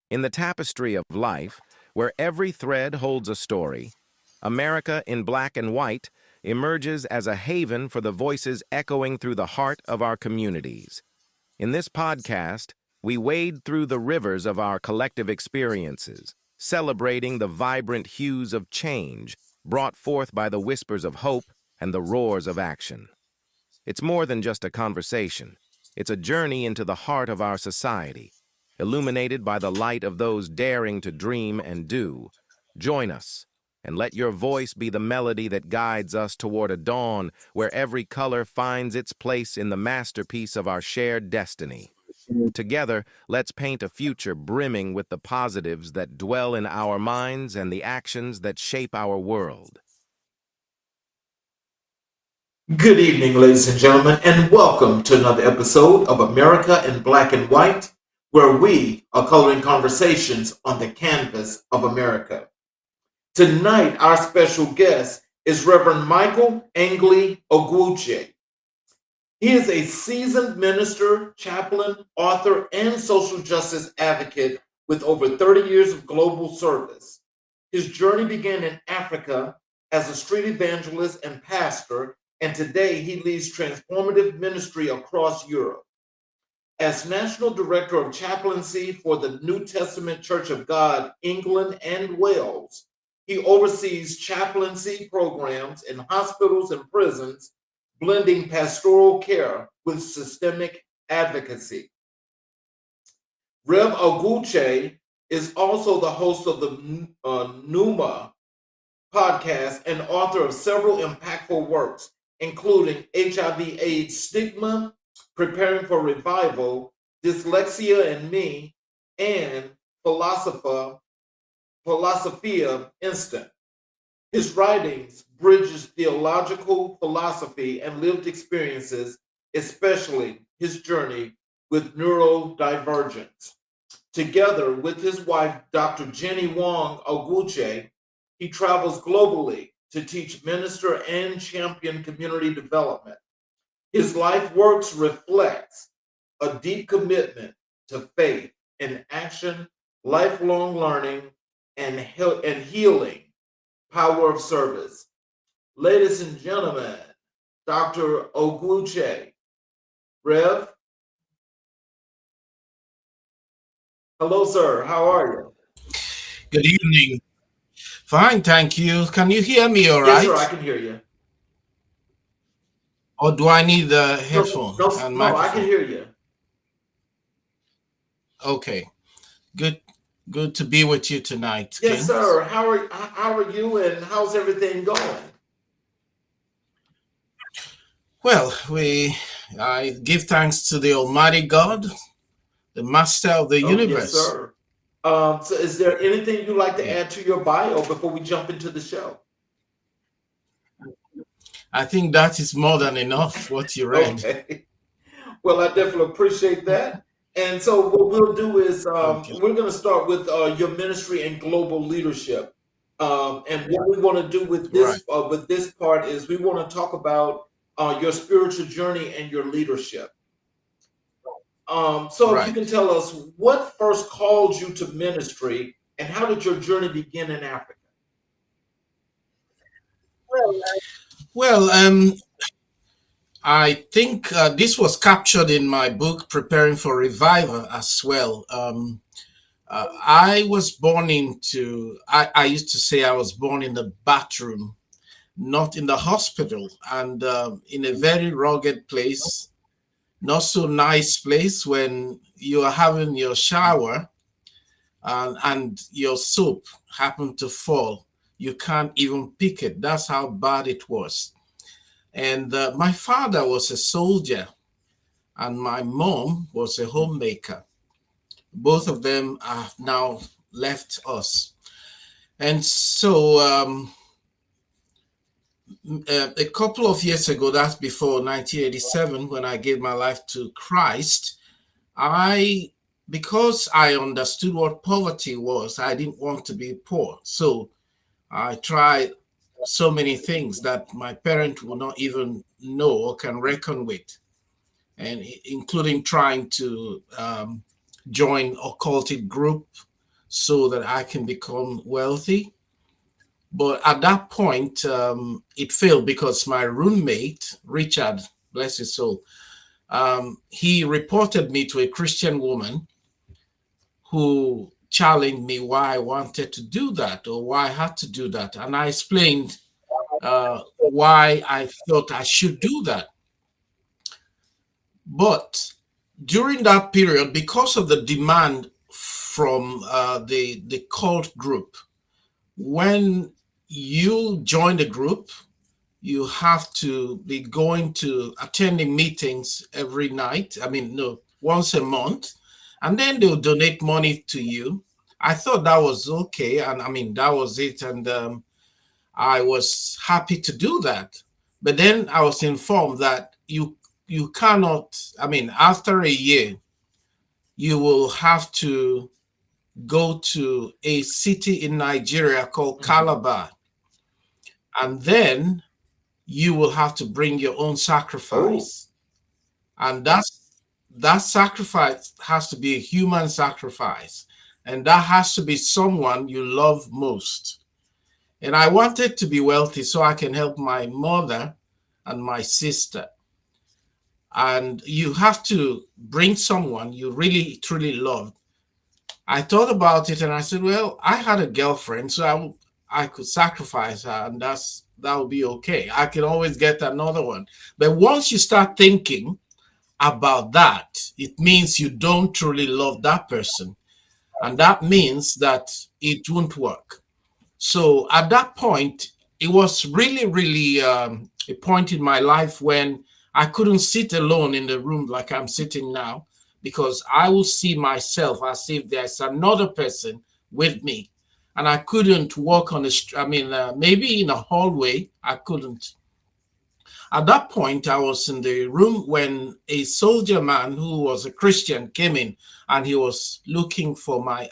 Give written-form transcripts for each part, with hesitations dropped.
In the tapestry of life, where every thread holds a story, America in Black and White emerges as a haven for the voices echoing through the heart of our communities. In this podcast, we wade through the rivers of our collective experiences, celebrating the vibrant hues of change brought forth by the whispers of hope and the roars of action. It's more than just a conversation. It's a journey into the heart of our society, illuminated by the light of those daring to dream and do. Join us, and let your voice be the melody that guides us toward a dawn where every color finds its place in the masterpiece of our shared destiny. Together, let's paint a future brimming with the positives that dwell in our minds and the actions that shape our world. Good evening, ladies and gentlemen, and welcome to another episode of America in Black and White, where we are coloring conversations on the canvas of America. Tonight, our special guest is Reverend Michael Angley Ogwuche. He is a seasoned minister, chaplain, author, and social justice advocate with over 30 years of global service. His journey began in Africa as a street evangelist and pastor, and today he leads transformative ministry across Europe. As National Director of Chaplaincy for the New Testament Church of God, England and Wales, he oversees chaplaincy programs in hospitals and prisons, blending pastoral care with systemic advocacy. Rev. Ogwuche is also the host of the Numa podcast and author of several impactful works, including HIV/AIDS Stigma, Preparing for Revival, Dyslexia and Me, and Philosophia Instant. His writings bridges theological philosophy and lived experiences, especially his journey with neurodivergence. Together with his wife, Dr. Jenny Wong Ogwuche, he travels globally to teach, minister, and champion community development. His life works reflects a deep commitment to faith and action, lifelong learning, and healing, power of service. Ladies and gentlemen, Dr. Ogwuche. Rev? Hello, sir. How are you? Good evening. Fine, thank you. Can you hear me all Yes, right? sir, I can hear you. Or do I need the No, headphone no, and no, I can microphone? hear you. Okay. Good to be with you tonight, Yes, King. sir. How are you, and how's everything going? Well, I give thanks to the Almighty God, the Master of the Oh, yes, universe. sir. So is there anything you'd like to Yeah. add to your bio before we jump into the show? I think that is more than enough what you read. Okay. Well, I definitely appreciate that. And so what we'll do is Okay. we're going to start with your ministry and global leadership. And what we want to do Right. with this part is we want to talk about your spiritual journey and your leadership. So if you Right. can tell us what first called you to ministry and how did your journey begin in Africa? Well, I think this was captured in my book, Preparing for Revival, as well. I was born I used to say I was born in the bathroom, not in the hospital, and in a very rugged place, not so nice place. When you are having your shower and your soap happened to fall, you can't even pick it. That's how bad it was. And my father was a soldier, and my mom was a homemaker. Both of them have now left us. And so a couple of years ago, that's before 1987, when I gave my life to Christ, because I understood what poverty was, I didn't want to be poor. So I tried so many things that my parents will not even know or can reckon with, and including trying to join occultic group, so that I can become wealthy. But at that point, it failed because my roommate, Richard, bless his soul, he reported me to a Christian woman who challenged me why I wanted to do that or why I had to do that. And I explained why I thought I should do that. But during that period, because of the demand from the cult group, when you join the group, you have to be going to attending meetings every night. I mean, no, once a month, and then they'll donate money to you. I thought that was okay, and I mean that was it, and I was happy to do that. But then I was informed that you cannot. I mean, after a year, you will have to go to a city in Nigeria called Calabar, and then you will have to bring your own Oh, sacrifice. And that sacrifice has to be a human sacrifice. And that has to be someone you love most. And I wanted to be wealthy so I can help my mother and my sister. And you have to bring someone you really, truly love. I thought about it and I said, well, I had a girlfriend, so I could sacrifice her, and that would be okay. I can always get another one. But once you start thinking about that, it means you don't truly love that person. And that means that it won't work. So at that point, it was really, really a point in my life when I couldn't sit alone in the room like I'm sitting now, because I will see myself as if there's another person with me. And I couldn't walk on the street. I mean, maybe in a hallway, I couldn't. At that point, I was in the room when a soldier man who was a Christian came in, and he was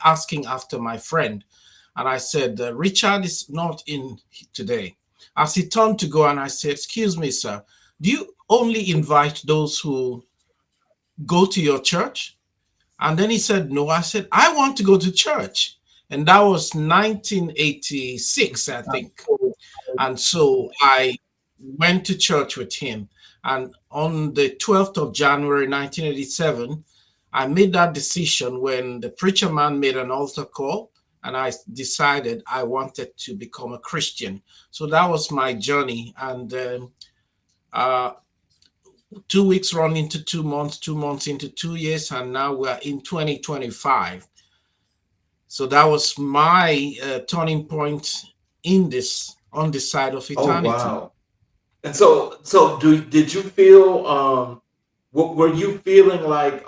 asking after my friend. And I said, Richard is not in today. As he turned to go, and I said, excuse me, sir, do you only invite those who go to your church? And then he said, no. I said, I want to go to church. And that was 1986, I think. And so I went to church with him. And on the 12th of January, 1987, I made that decision when the preacher man made an altar call, and I decided I wanted to become a Christian. So that was my journey. And 2 weeks run into 2 months, 2 months into 2 years, and now we're in 2025. So that was my turning point on this side of oh, eternity. wow. And so did you feel were you feeling like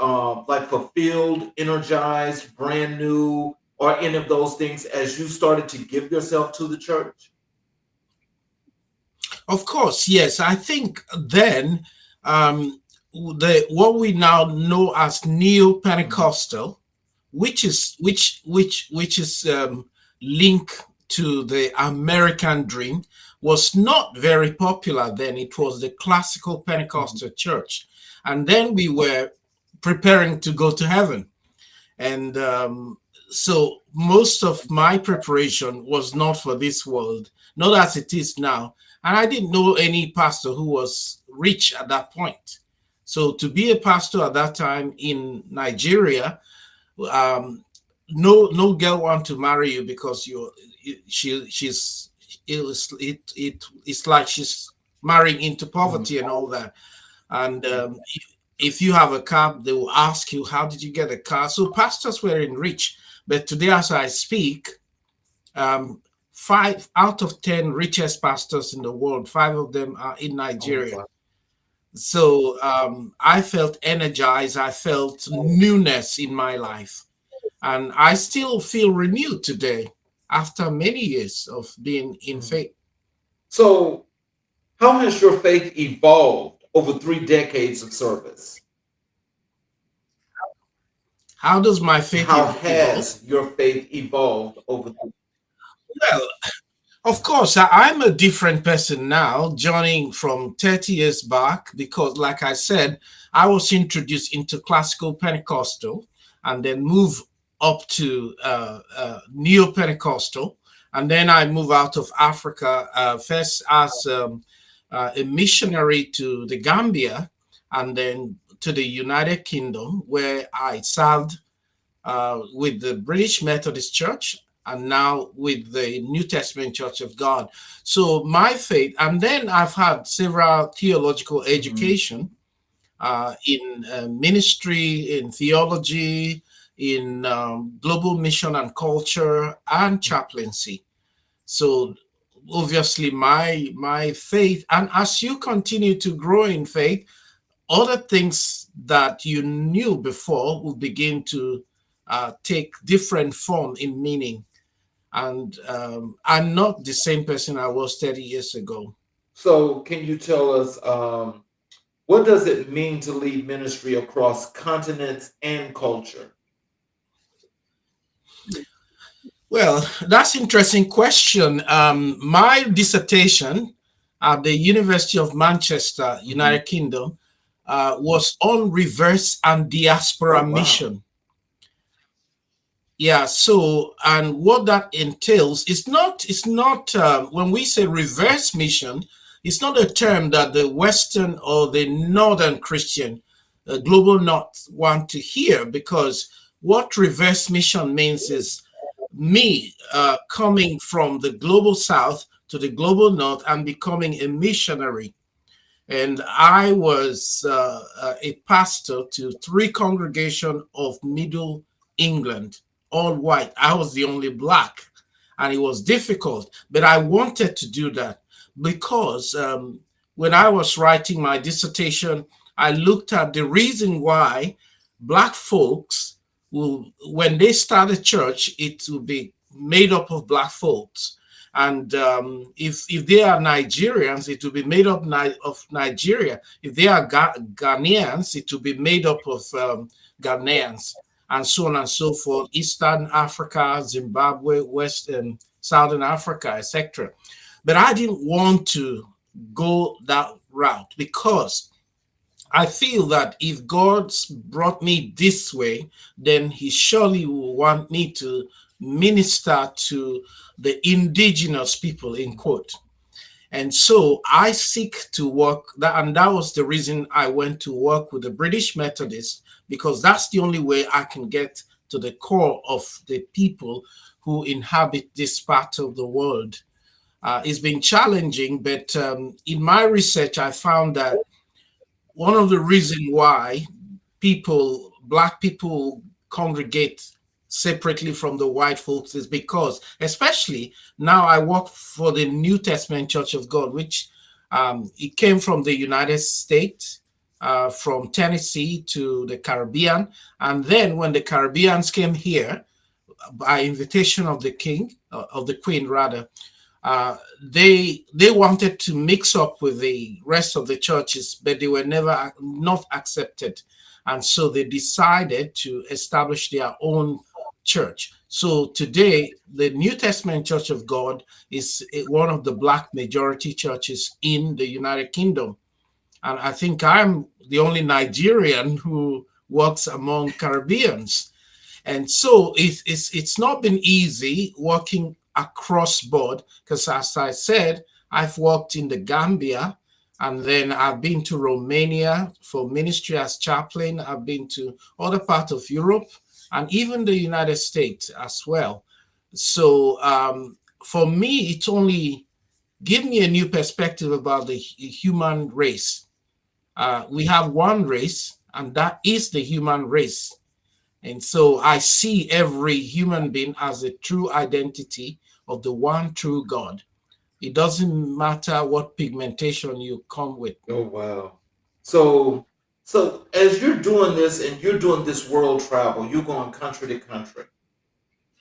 fulfilled, energized, brand new, or any of those things as you started to give yourself to the church? Of course, yes. I think then what we now know as neo-Pentecostal, which is linked to the American dream, was not very popular then. It was the classical Pentecostal church, and then we were preparing to go to heaven, and so most of my preparation was not for this world, not as it is now. And I didn't know any pastor who was rich at that point. So to be a pastor at that time in Nigeria, no girl want to marry you because it's like she's marrying into poverty and all that. And if you have a car, they will ask you, how did you get a car? So pastors were enriched. But today, as I speak, 5 out of 10 richest pastors in the world, 5 of them are in Nigeria. Oh, wow. So I felt energized. I felt newness in my life. And I still feel renewed today after many years of being in faith. So how has your faith evolved over 3 decades of service? How does my faith How evolve? has your faith evolved over Well, of course, I'm a different person now, joining from 30 years back, because like I said, I was introduced into classical Pentecostal and then moved up to Neo-Pentecostal. And then I moved out of Africa, first as a missionary to the Gambia, and then to the United Kingdom, where I served with the British Methodist Church and now with the New Testament Church of God. So my faith, and then I've had several theological education in ministry, in theology, in global mission and culture, and chaplaincy. So obviously my faith, and as you continue to grow in faith, other things that you knew before will begin to take different form in meaning. And I'm not the same person I was 30 years ago. So, can you tell us what does it mean to lead ministry across continents and culture? Well, that's an interesting question. My dissertation at the University of Manchester, United Kingdom, was on reverse and diaspora Oh, wow. mission. Yeah, so and what that entails it's not when we say reverse mission, it's not a term that the Western or the Northern Christian, global North want to hear, because what reverse mission means is me coming from the global South to the global North and becoming a missionary. And I was a pastor to three congregations of Middle England, all white. I was the only black, and it was difficult. But I wanted to do that because when I was writing my dissertation, I looked at the reason why black folks will, when they start a church, it will be made up of black folks. And if they are Nigerians, it will be made up of Nigeria. If they are Ghanaians, it will be made up of Ghanaians, and so on and so forth. Eastern Africa, Zimbabwe, West and Southern Africa, etc. But I didn't want to go that route because I feel that if God's brought me this way, then He surely will want me to minister to the indigenous people, in quote. And so I seek to work that, and that was the reason I went to work with the British Methodists, because that's the only way I can get to the core of the people who inhabit this part of the world. It's been challenging, but in my research, I found that one of the reasons why black people congregate separately from the white folks is because, especially now I work for the New Testament Church of God, which it came from the United States, from Tennessee to the Caribbean. And then when the Caribbeans came here, by invitation of the king, of the queen rather, they wanted to mix up with the rest of the churches, but they were never not accepted. And so they decided to establish their own church. So today, the New Testament Church of God is one of the black majority churches in the United Kingdom. And I think I'm the only Nigerian who works among Caribbeans. And so it's not been easy working across board, because as I said, I've worked in the Gambia, and then I've been to Romania for ministry as chaplain. I've been to other parts of Europe and even the United States as well. So for me, it's only give me a new perspective about the human race. We have one race, and that is the human race. And so I see every human being as a true identity of the one true God. It doesn't matter what pigmentation you come with. Oh, wow. So as you're doing this and you're doing this world travel, you're going country to country.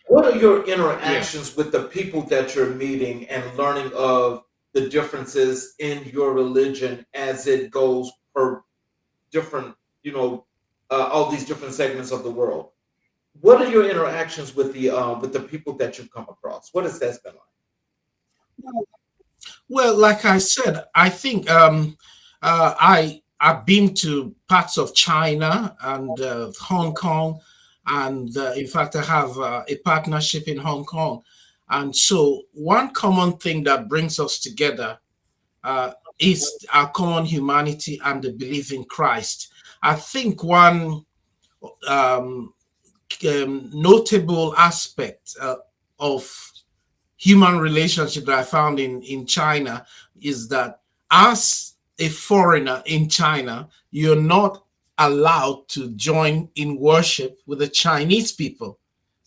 What are your Yeah. interactions with the people that you're meeting and learning of the differences in your religion as it goes per different, all these different segments of the world? What are your interactions with the people that you've come across? What has that been like? Well, like I said, I think I've been to parts of China and Hong Kong And in fact, I have a partnership in Hong Kong. And so, one common thing that brings us together is our common humanity and the belief in Christ. I think one um, notable aspect of human relationship that I found in China is that as a foreigner in China, you're not allowed to join in worship with the Chinese people.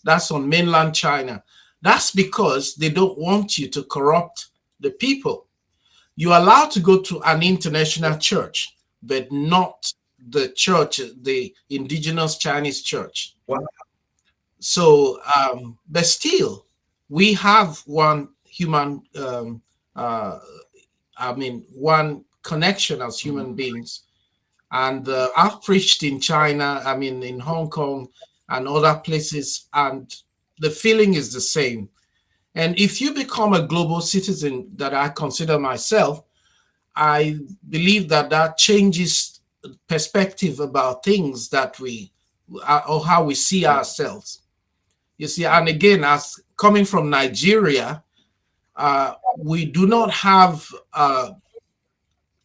That's on mainland China. That's because they don't want you to corrupt the people. You're allowed to go to an international church, but not the church, the indigenous Chinese church. Wow. So, but still, we have one human, one connection as human beings. And I've preached in China, in Hong Kong and other places, and the feeling is the same. And if you become a global citizen, that I consider myself, I believe that that changes perspective about things that we, or how we see ourselves. You see, and again, as coming from Nigeria, we do not have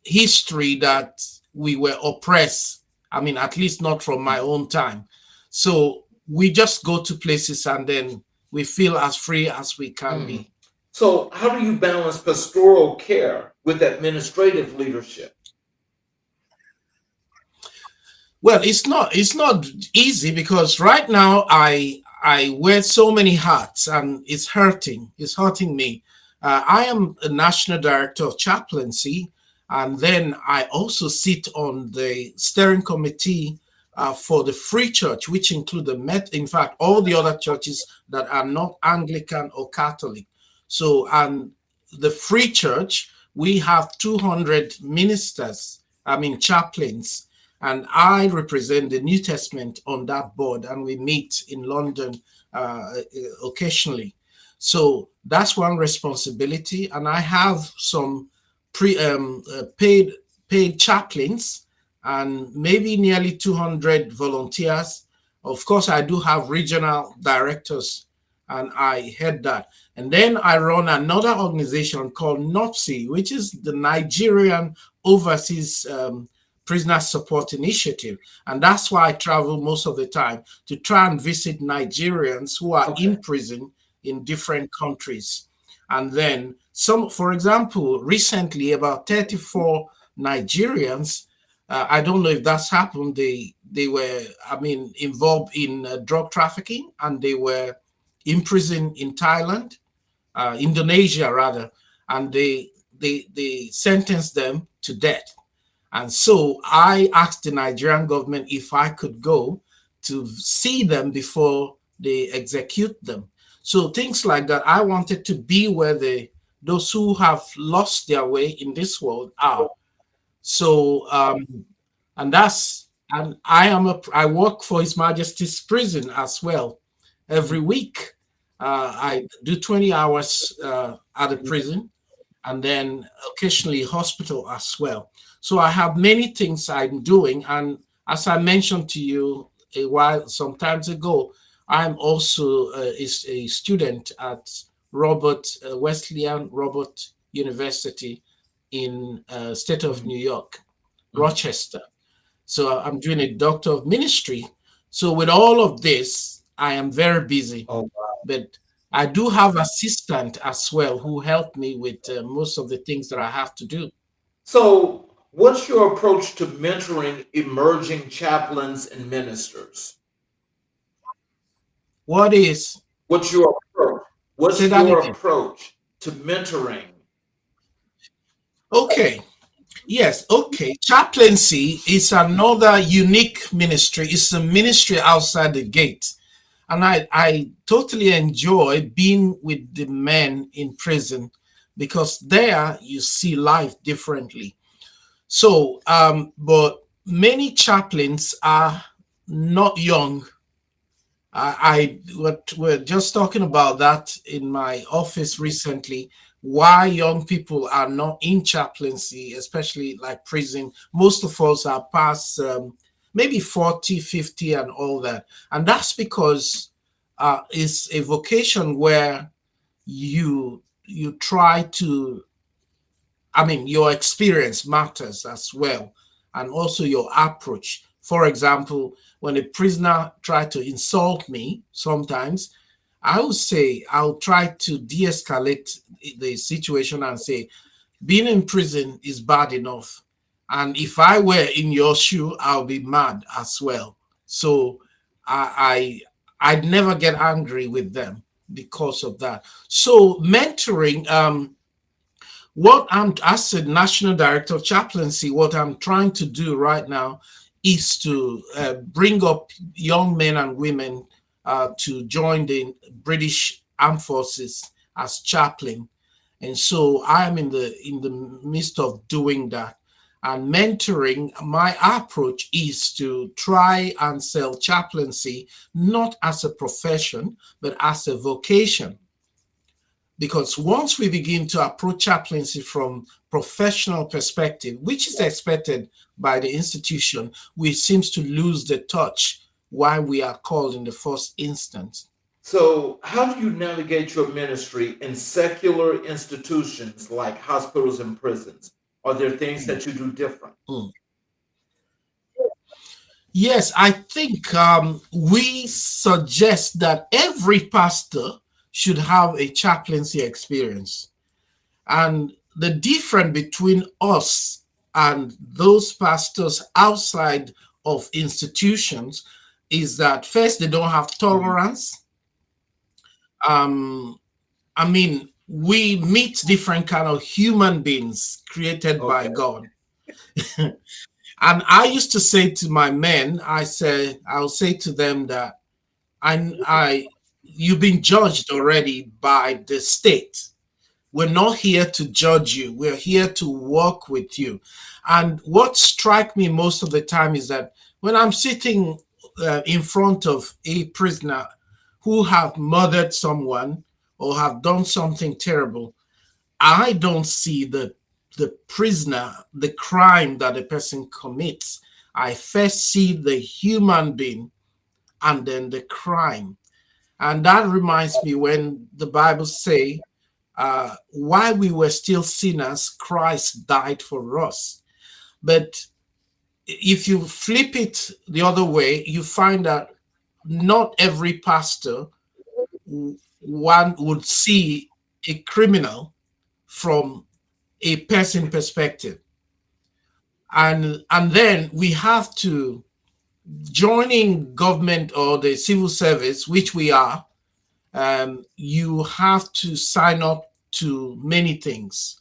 history that we were oppressed. At least not from my own time. So we just go to places and then we feel as free as we can be. So how do you balance pastoral care with administrative leadership? Well, it's not easy, because right now I wear so many hats and it's hurting me. I am a national director of chaplaincy, and then I also sit on the steering committee for the Free Church, which include in fact, all the other churches that are not Anglican or Catholic. So, and the Free Church, we have 200 ministers, chaplains, and I represent the New Testament on that board, and we meet in London occasionally. So that's one responsibility, and I have some paid chaplains and maybe nearly 200 volunteers. Of course, I do have regional directors, and I head that. And then I run another organization called NOPSI, which is the Nigerian Overseas Prisoner Support Initiative. And that's why I travel most of the time, to try and visit Nigerians who are in prison in different countries. And then for example, recently about 34 Nigerians, I don't know if that's happened, they were, involved in drug trafficking, and they were in prison in Thailand, Indonesia rather, and they sentenced them to death. And so I asked the Nigerian government if I could go to see them before they execute them. So things like that. I wanted to be where those who have lost their way in this world are. So, and I work for His Majesty's prison as well. Every week, I do 20 hours at the prison, and then occasionally hospital as well. So I have many things I'm doing. And as I mentioned to you some times ago, I'm also a student at Wesleyan Robert University in state of New York, Rochester. So I'm doing a doctor of ministry. So with all of this, I am very busy. Oh, wow. But I do have assistant as well who help me with most of the things that I have to do. So what's your approach to mentoring emerging chaplains and ministers? What's your approach? What's your approach to mentoring? Okay. Yes. Okay. Chaplaincy is another unique ministry. It's a ministry outside the gate. And I totally enjoy being with the men in prison, because there you see life differently. So, but many chaplains are not young. We're just talking about that in my office recently, why young people are not in chaplaincy, especially like prison. Most of us are past maybe 40, 50, and all that. And that's because it's a vocation where you try to, I mean, your experience matters as well, and also your approach. For example, when a prisoner tried to insult me, sometimes I would say I'll try to de-escalate the situation and say, being in prison is bad enough. And if I were in your shoe, I'll be mad as well. So I'd never get angry with them because of that. So mentoring, what I'm, as a national director of chaplaincy, what I'm trying to do right now is to bring up young men and women to join the British Armed Forces as chaplain. And so I'm in the midst of doing that. And mentoring, my approach is to try and sell chaplaincy not as a profession, but as a vocation. Because once we begin to approach chaplaincy from professional perspective, which is expected by the institution, we seems to lose the touch why we are called in the first instance. So, how do you navigate your ministry in secular institutions like hospitals and prisons? Are there things that you do different? Mm. Yes, I think we suggest that every pastor should have a chaplaincy experience. And the difference between us and those pastors outside of institutions is that first, they don't have tolerance. Um, I mean, we meet different kind of human beings created by Okay. God. And I used to say to my men, I'll say to them that you've been judged already by the state. We're not here to judge you. We're here to work with you. And what strikes me most of the time is that when I'm sitting in front of a prisoner who have murdered someone or have done something terrible, I don't see the prisoner, the crime that a person commits. I first see the human being and then the crime. And that reminds me when the Bible say, while we were still sinners, Christ died for us. But if you flip it the other way, you find that not every pastor one would see a criminal from a person perspective. And then we have to, joining government or the civil service, which we are, you have to sign up to many things.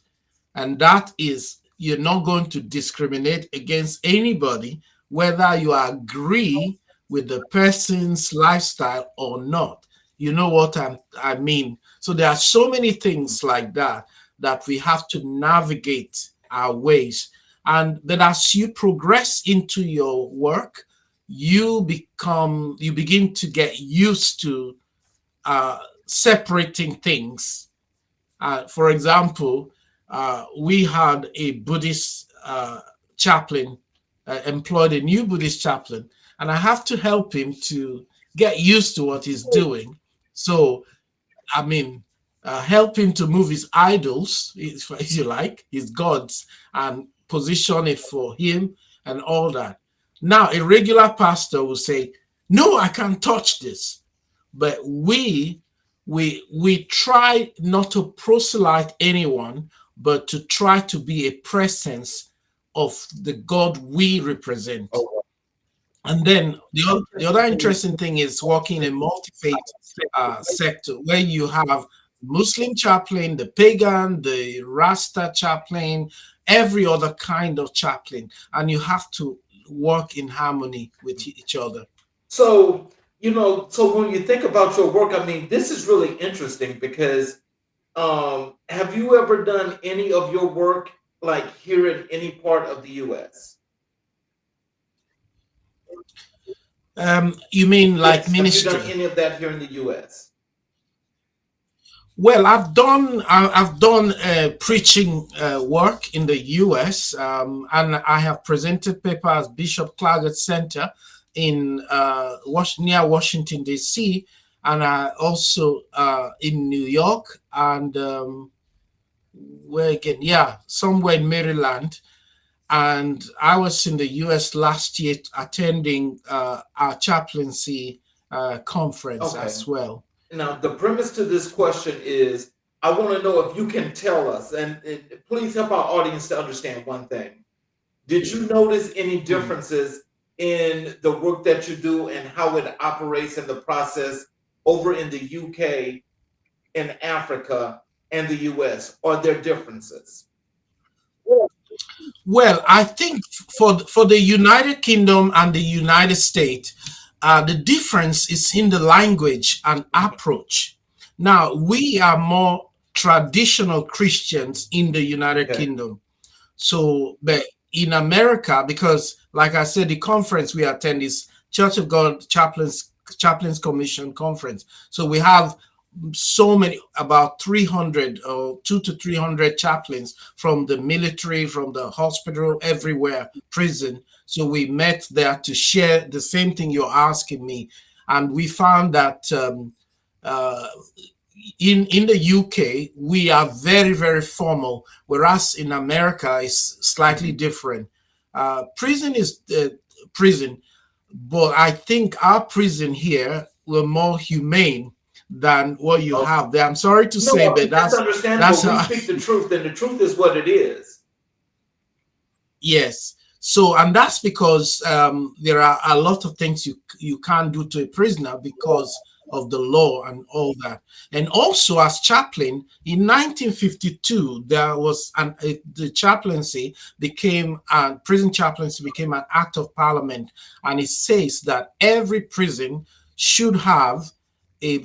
And that is, you're not going to discriminate against anybody, whether you agree with the person's lifestyle or not. You know what I mean? So there are so many things like that that we have to navigate our ways. And then as you progress into your work, you begin to get used to separating things. For example, we had a Buddhist chaplain, employed a new Buddhist chaplain, and I have to help him to get used to what he's doing. So, I mean, help him to move his idols, if you like, his gods, and position it for him and all that. Now, a regular pastor will say, "No, I can't touch this." But we try not to proselyte anyone, but to try to be a presence of the God we represent. And then the other interesting thing is working in a multi-faith sector where you have Muslim chaplain, the pagan, the Rasta chaplain, every other kind of chaplain, and you have to work in harmony with each other. So, so when you think about your work, I mean, this is really interesting because have you ever done any of your work like here in any part of the US? You mean like Yes. Have you ministry? done any of that here in the US? Well, I've done preaching work in the U.S. And I have presented papers at Bishop Claggett Center in near Washington D.C. and also in New York and where again? Yeah, somewhere in Maryland. And I was in the U.S. last year attending our chaplaincy conference Okay. as well. Now, the premise to this question is I want to know if you can tell us, and please help our audience to understand one thing. Did you notice any Mm. differences in the work that you do and how it operates in the process over in the UK, in Africa, and the US? Are there differences? Well, I think for the United Kingdom and the United States, the difference is in the language and Mhm. approach. Now, we are more traditional Christians in the United Okay. Kingdom. So, but in America, because like I said, the conference we attend is Church of God Chaplains Commission conference. So we have so many, about 300 or 200 to 300 chaplains from the military, from the hospital, everywhere, prison. So we met there to share the same thing you're asking me. And we found that uh, in the UK, we are very formal, whereas in America it's slightly Mhm. different. Prison is prison, but I think our prison here were more humane than what you Okay. have there. I'm sorry to No, say, I mean, but that's that's understandable. We how, speak the truth, and the truth is what it is. yes. So, and that's because there are a lot of things you can't do to a prisoner because of the law and all that. And also, as chaplain in 1952, there was the chaplaincy became prison chaplaincy became an act of parliament, and it says that every prison should have a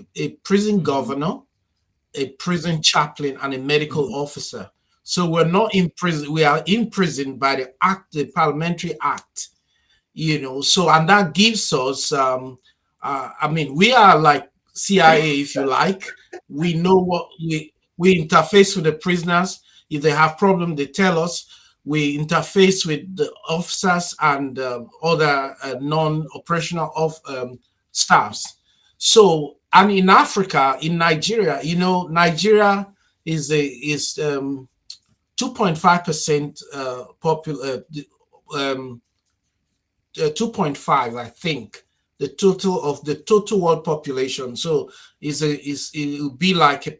prison Mhm. governor, a prison chaplain, and a medical Mhm. officer. So we're not in prison, we are imprisoned by the act, the parliamentary act, So, and that gives us, I mean, we are like CIA, if you like. We know what we interface with the prisoners. If they have problem, they tell us. We interface with the officers and other non-operational of staffs. So, and in Africa, in Nigeria, Nigeria is 2.5% popular. 2.5, I think, the total of the total world population. So it will be like a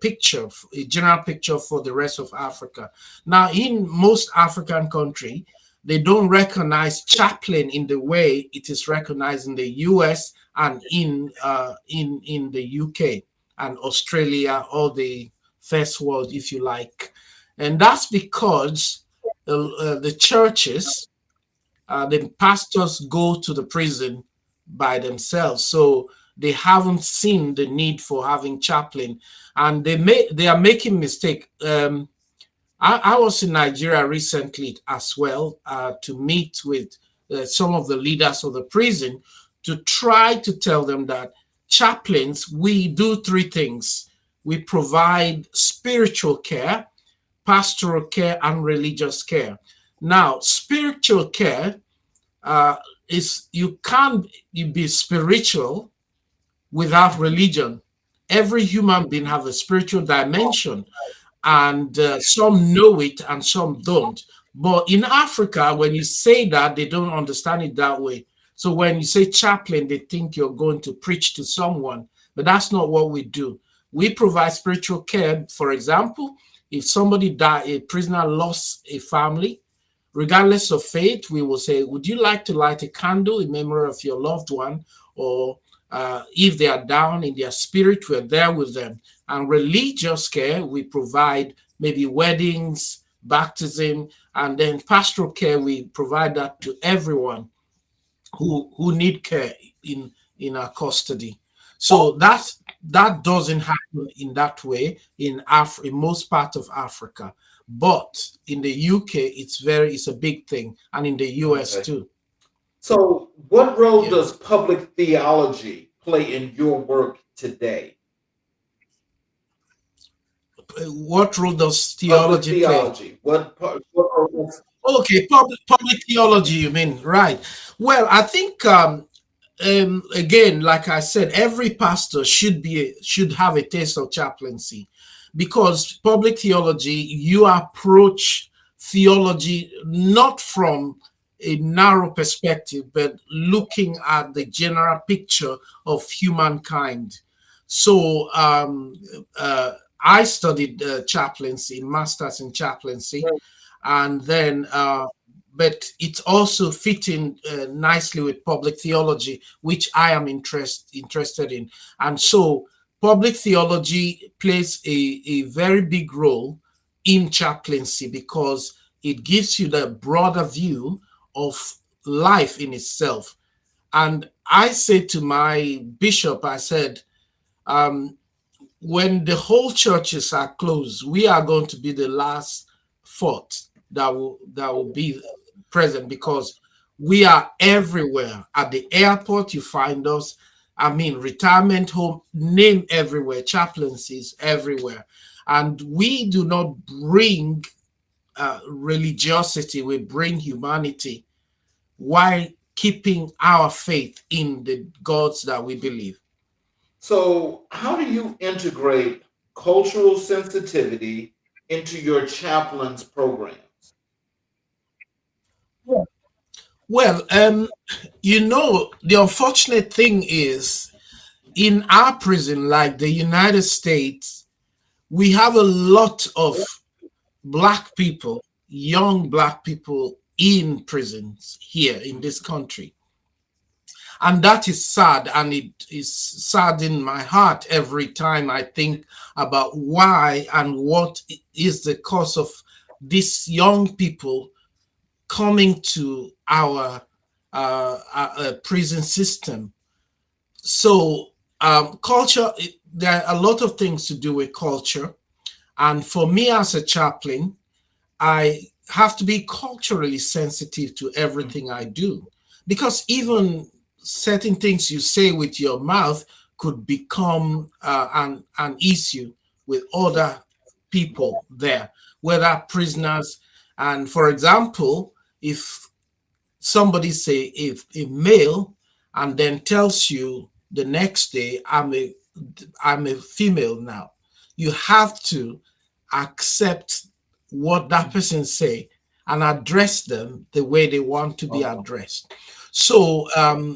general picture for the rest of Africa. Now, in most African country, they don't recognize chaplain in the way it is recognized in the US and in the UK and Australia or the first world, if you like. And that's because the churches, the pastors go to the prison by themselves, so they haven't seen the need for having chaplain, and they are making mistake. I was in Nigeria recently as well to meet with some of the leaders of the prison to try to tell them that chaplains, we do three things: we provide spiritual care, pastoral care, and religious care. Now, spiritual care uh, is you can't be spiritual without religion. Every human being have a spiritual dimension, and some know it and some don't. But in Africa, when you say that, they don't understand it that way. So when you say chaplain, they think you're going to preach to someone, but that's not what we do. We provide spiritual care. For example, if somebody died, a prisoner lost a family, regardless of faith, we will say, would you like to light a candle in memory of your loved one? Or if they are down in their spirit, we're there with them. And religious care, we provide maybe weddings, baptism, and then pastoral care, we provide that to everyone who need care in our custody. So that doesn't happen in that way in most parts of Africa, but in the UK it's a big thing, and in the US Okay. too. So, what role Yeah. does public theology play in your work today? what role does Public theology play? theology. What part? Okay, public theology, you mean, right? Well, I think again, like I said, every pastor should have a taste of chaplaincy, because public theology, you approach theology not from a narrow perspective, but looking at the general picture of humankind. So I studied chaplaincy, masters in chaplaincy, and then but it's also fitting nicely with public theology, which I am interested in. And so public theology plays a very big role in chaplaincy, because it gives you the broader view of life in itself. And I said to my bishop, I said, um, when the whole churches are closed, we are going to be the last fort that will be present, because we are everywhere. At the airport, you find us. I mean, retirement home, name everywhere, chaplaincies everywhere. And we do not bring religiosity, we bring humanity while keeping our faith in the gods that we believe. So, how do you integrate cultural sensitivity into your chaplain's programs? Well, the unfortunate thing is, in our prison, like the United States, we have a lot of black people, young black people in prisons here in this country. And that is sad, and it is sad in my heart every time I think about why and what is the cause of these young people coming to our prison system. So culture, there are a lot of things to do with culture. And for me as a chaplain, I have to be culturally sensitive to everything I do, because even certain things you say with your mouth could become an issue with other people there, whether prisoners. And for example, if somebody say, if a male, and then tells you the next day, I'm a female now, you have to accept what that person say and address them the way they want to be addressed. So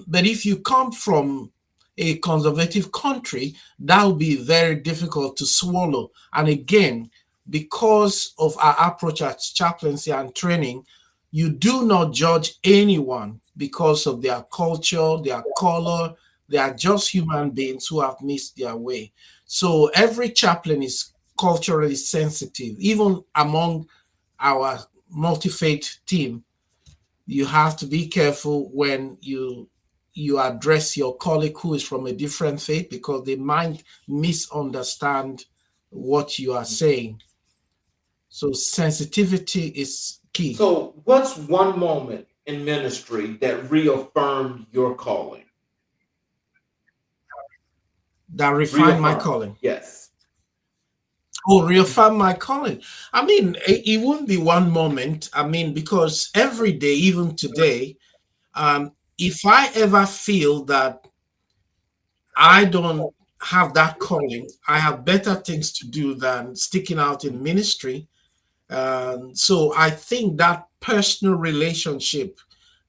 but if you come from a conservative country, that will be very difficult to swallow. And again, because of our approach at chaplaincy and training, you do not judge anyone because of their culture, their color. They are just human beings who have missed their way. So every chaplain is culturally sensitive. Even among our multi-faith team, you have to be careful when you address your colleague who is from a different faith, because they might misunderstand what you are saying. So sensitivity is key. So, what's one moment in ministry that reaffirmed your calling? That refine my Reaffirmed, calling. yes. Oh, reaffirm my calling. I mean, it wouldn't be one moment. I mean, because every day, even today, if I ever feel that I don't have that calling, I have better things to do than sticking out in ministry. So I think that personal relationship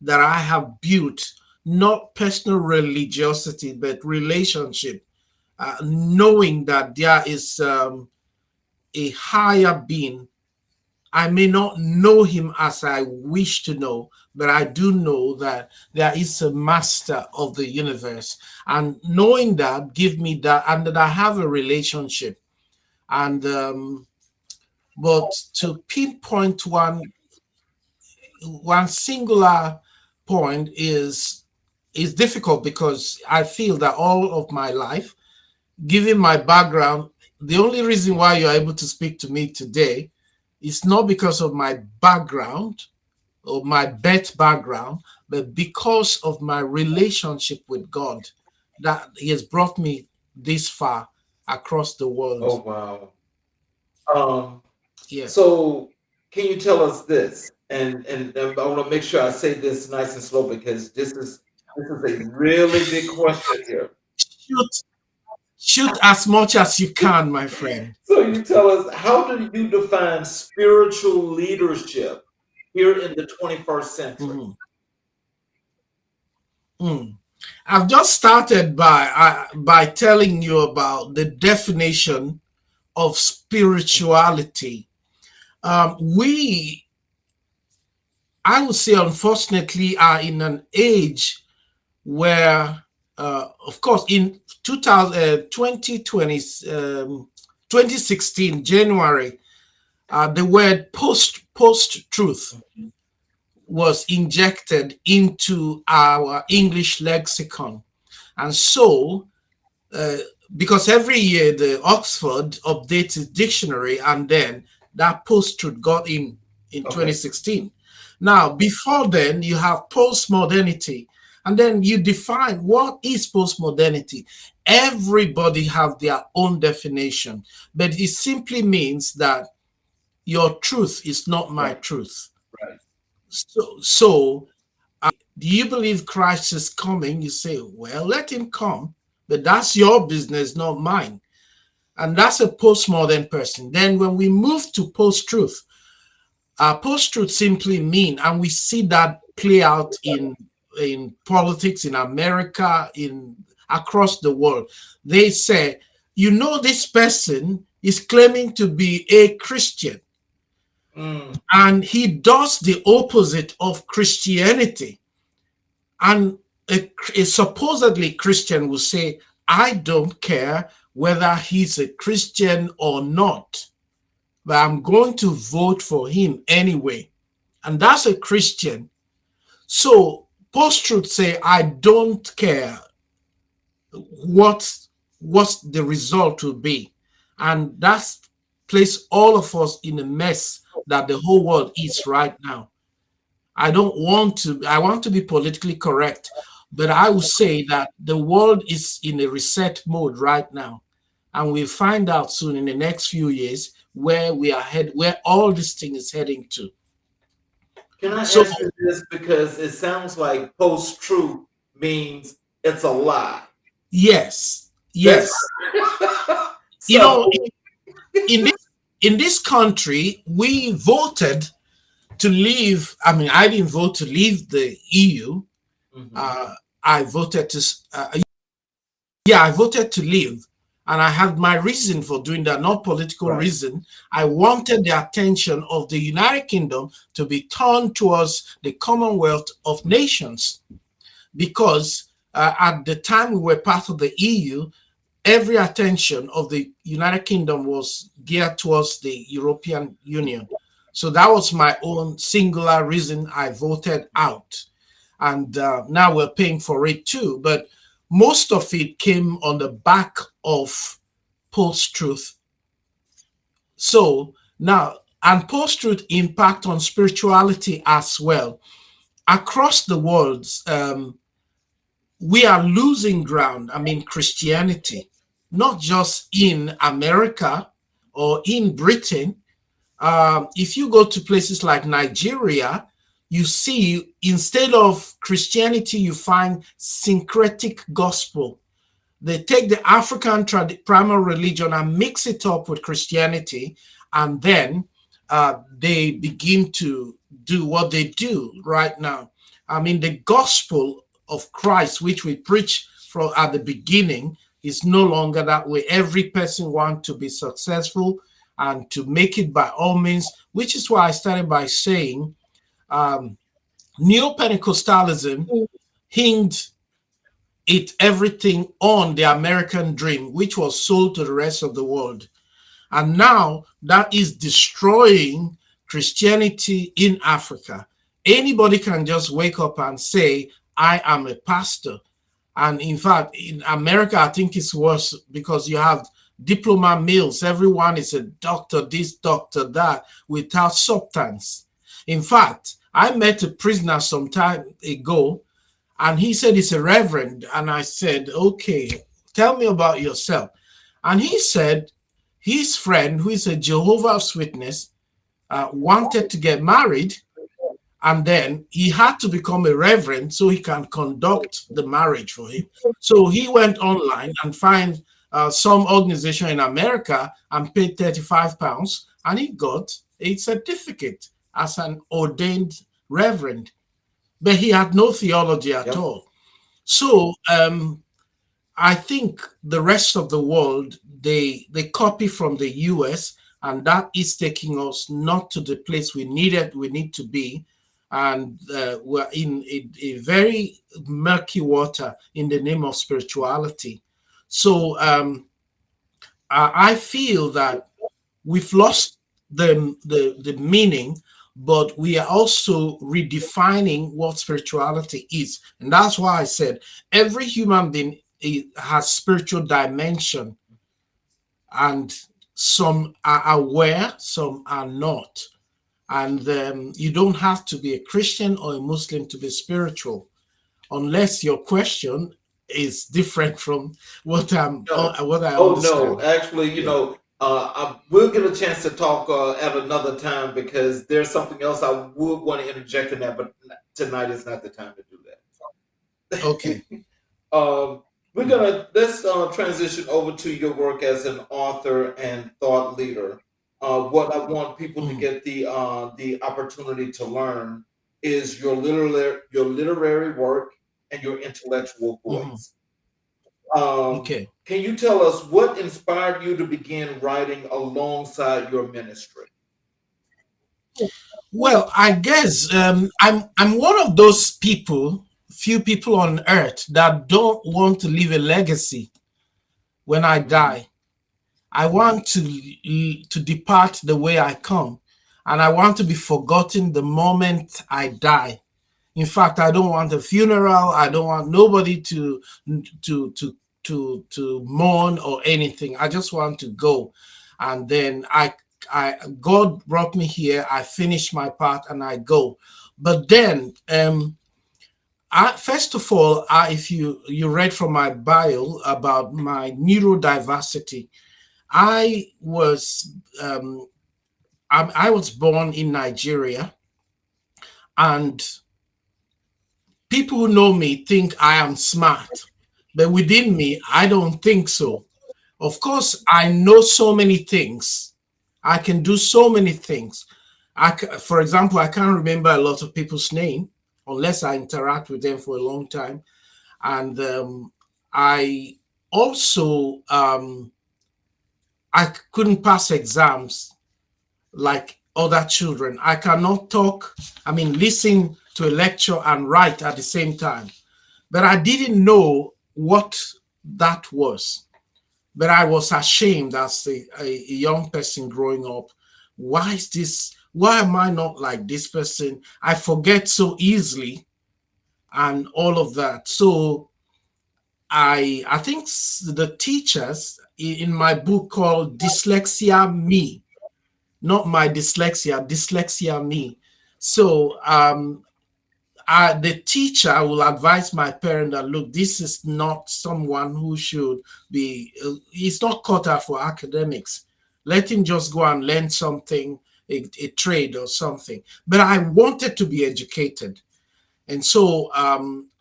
that I have built, not personal religiosity, but relationship, knowing that there is a higher being. I may not know him as I wish to know, but I do know that there is a master of the universe. And knowing that give me that, and that I have a relationship. And but to pinpoint one singular point is difficult, because I feel that all of my life, given my background, the only reason why you're able to speak to me today is not because of my background or my birth background, but because of my relationship with God, that He has brought me this far across the world. Oh, wow. Um, Yes. so can you tell us this? And I want to make sure I say this nice and slow because this is a really big question here. Shoot, shoot as much as you can, my friend. So you tell us, how do you define spiritual leadership here in the 21st century? Mhm. Mm. I've just started by telling you about the definition of spirituality. We, I would say, unfortunately, are in an age where, of course, in 2020, 2016, January, the word post truth was injected into our English lexicon. And so, uh, because every year the Oxford updates its dictionary, and then that post-truth got in Okay. 2016. Now, before then, you have postmodernity, and then you define what is postmodernity. Everybody have their own definition, but it simply means that your truth is not my Right. truth. Right. So do you believe Christ is coming? You say, well, let him come, but that's your business, not mine. And that's a postmodern person. Then when we move to post-truth, post-truth simply mean, and we see that play out in politics in America, in across the world. They say, you know, this person is claiming to be a Christian, Mm, and he does the opposite of Christianity. And a supposedly Christian will say, I don't care whether he's a Christian or not, but I'm going to vote for him anyway. And that's a Christian. So post-truth say, I don't care what what the result will be. And that's placed all of us in a mess that the whole world is right now. I want to be politically correct, but I will say that the world is in a reset mode right now. And we'll find out soon in the next few years where all this thing is heading to. can I So ask you this? Because it sounds like post-truth means it's a lie. yes, That's yes. You so. know, in this country, we voted to leave. I mean, I didn't vote to leave the EU. Mhm. Uh, I voted to yeah, I voted to leave. And I had my reason for doing that, not political Right. reason. I wanted the attention of the United Kingdom to be turned towards the Commonwealth of Nations because at the time we were part of the EU, every attention of the United Kingdom was geared towards the European Union. So that was my own singular reason I voted out. And now we're paying for it too. But most of it came on the back of post-truth. So now, and post-truth impact on spirituality as well. Across the world, we are losing ground. I mean, Christianity, not just in America or in Britain. If you go to places like Nigeria, you see instead of Christianity, you find syncretic gospel. They take the African primal religion and mix it up with Christianity, and then they begin to do what they do right now. I mean, the gospel of Christ, which we preach from at the beginning, is no longer that way. Every person wants to be successful and to make it by all means, which is why I started by saying neo-Pentecostalism hinged everything on the American dream, which was sold to the rest of the world. And now that is destroying Christianity in Africa. Anybody can just wake up and say, I am a pastor. And in fact, in America, I think it's worse because you have diploma mills. Everyone is a doctor, this, doctor, that, without substance. In fact, I met a prisoner some time ago, and he said he's a reverend. And I said, okay, tell me about yourself. And he said his friend, who is a Jehovah's Witness, wanted to get married, and then he had to become a reverend so he can conduct the marriage for him. So he went online and find some organization in America and paid £35, and he got a certificate as an ordained reverend. But he had no theology at all. So I think the rest of the world, they copy from the US, and that is taking us not to the place we need to be. And we're in a very murky water in the name of spirituality. So I feel that we've lost the meaning, but we are also redefining what spirituality is. And that's why I said every human being has spiritual dimension, and some are aware, some are not. And you don't have to be a Christian or a Muslim to be spiritual, unless your question is different from what I understand. No, actually, you know, we'll get a chance to talk at another time, because there's something else I would want to interject in that, but tonight is not the time to do that. Okay. Let's transition over to your work as an author and thought leader. What I want people to get the opportunity to learn is your literary work and your intellectual voice. Okay. Can you tell us what inspired you to begin writing alongside your ministry? Well, I guess I'm one of those few people on earth that don't want to leave a legacy when I die. I want to depart the way I come, and I want to be forgotten the moment I die. In fact, I don't want a funeral. I don't want nobody to mourn or anything. I just want to go, and then God brought me here. I finish my part and I go. But then, first of all, if you read from my bio about my neurodiversity, I was born in Nigeria, and people who know me think I am smart, but within me, I don't think so. Of course, I know so many things. I can do so many things. For example, I can't remember a lot of people's name unless I interact with them for a long time. And I also, I couldn't pass exams like other children. I cannot listen to a lecture and write at the same time. But I didn't know what that was. But I was ashamed as a young person growing up. Why am I not like this person? I forget so easily and all of that. So I think the teachers in my book called Dyslexia Me, not my dyslexia, Dyslexia Me. So the teacher will advise my parent that, look, this is not someone who should be, he's not cut out for academics. Let him just go and learn something, a trade or something. But I wanted to be educated. And so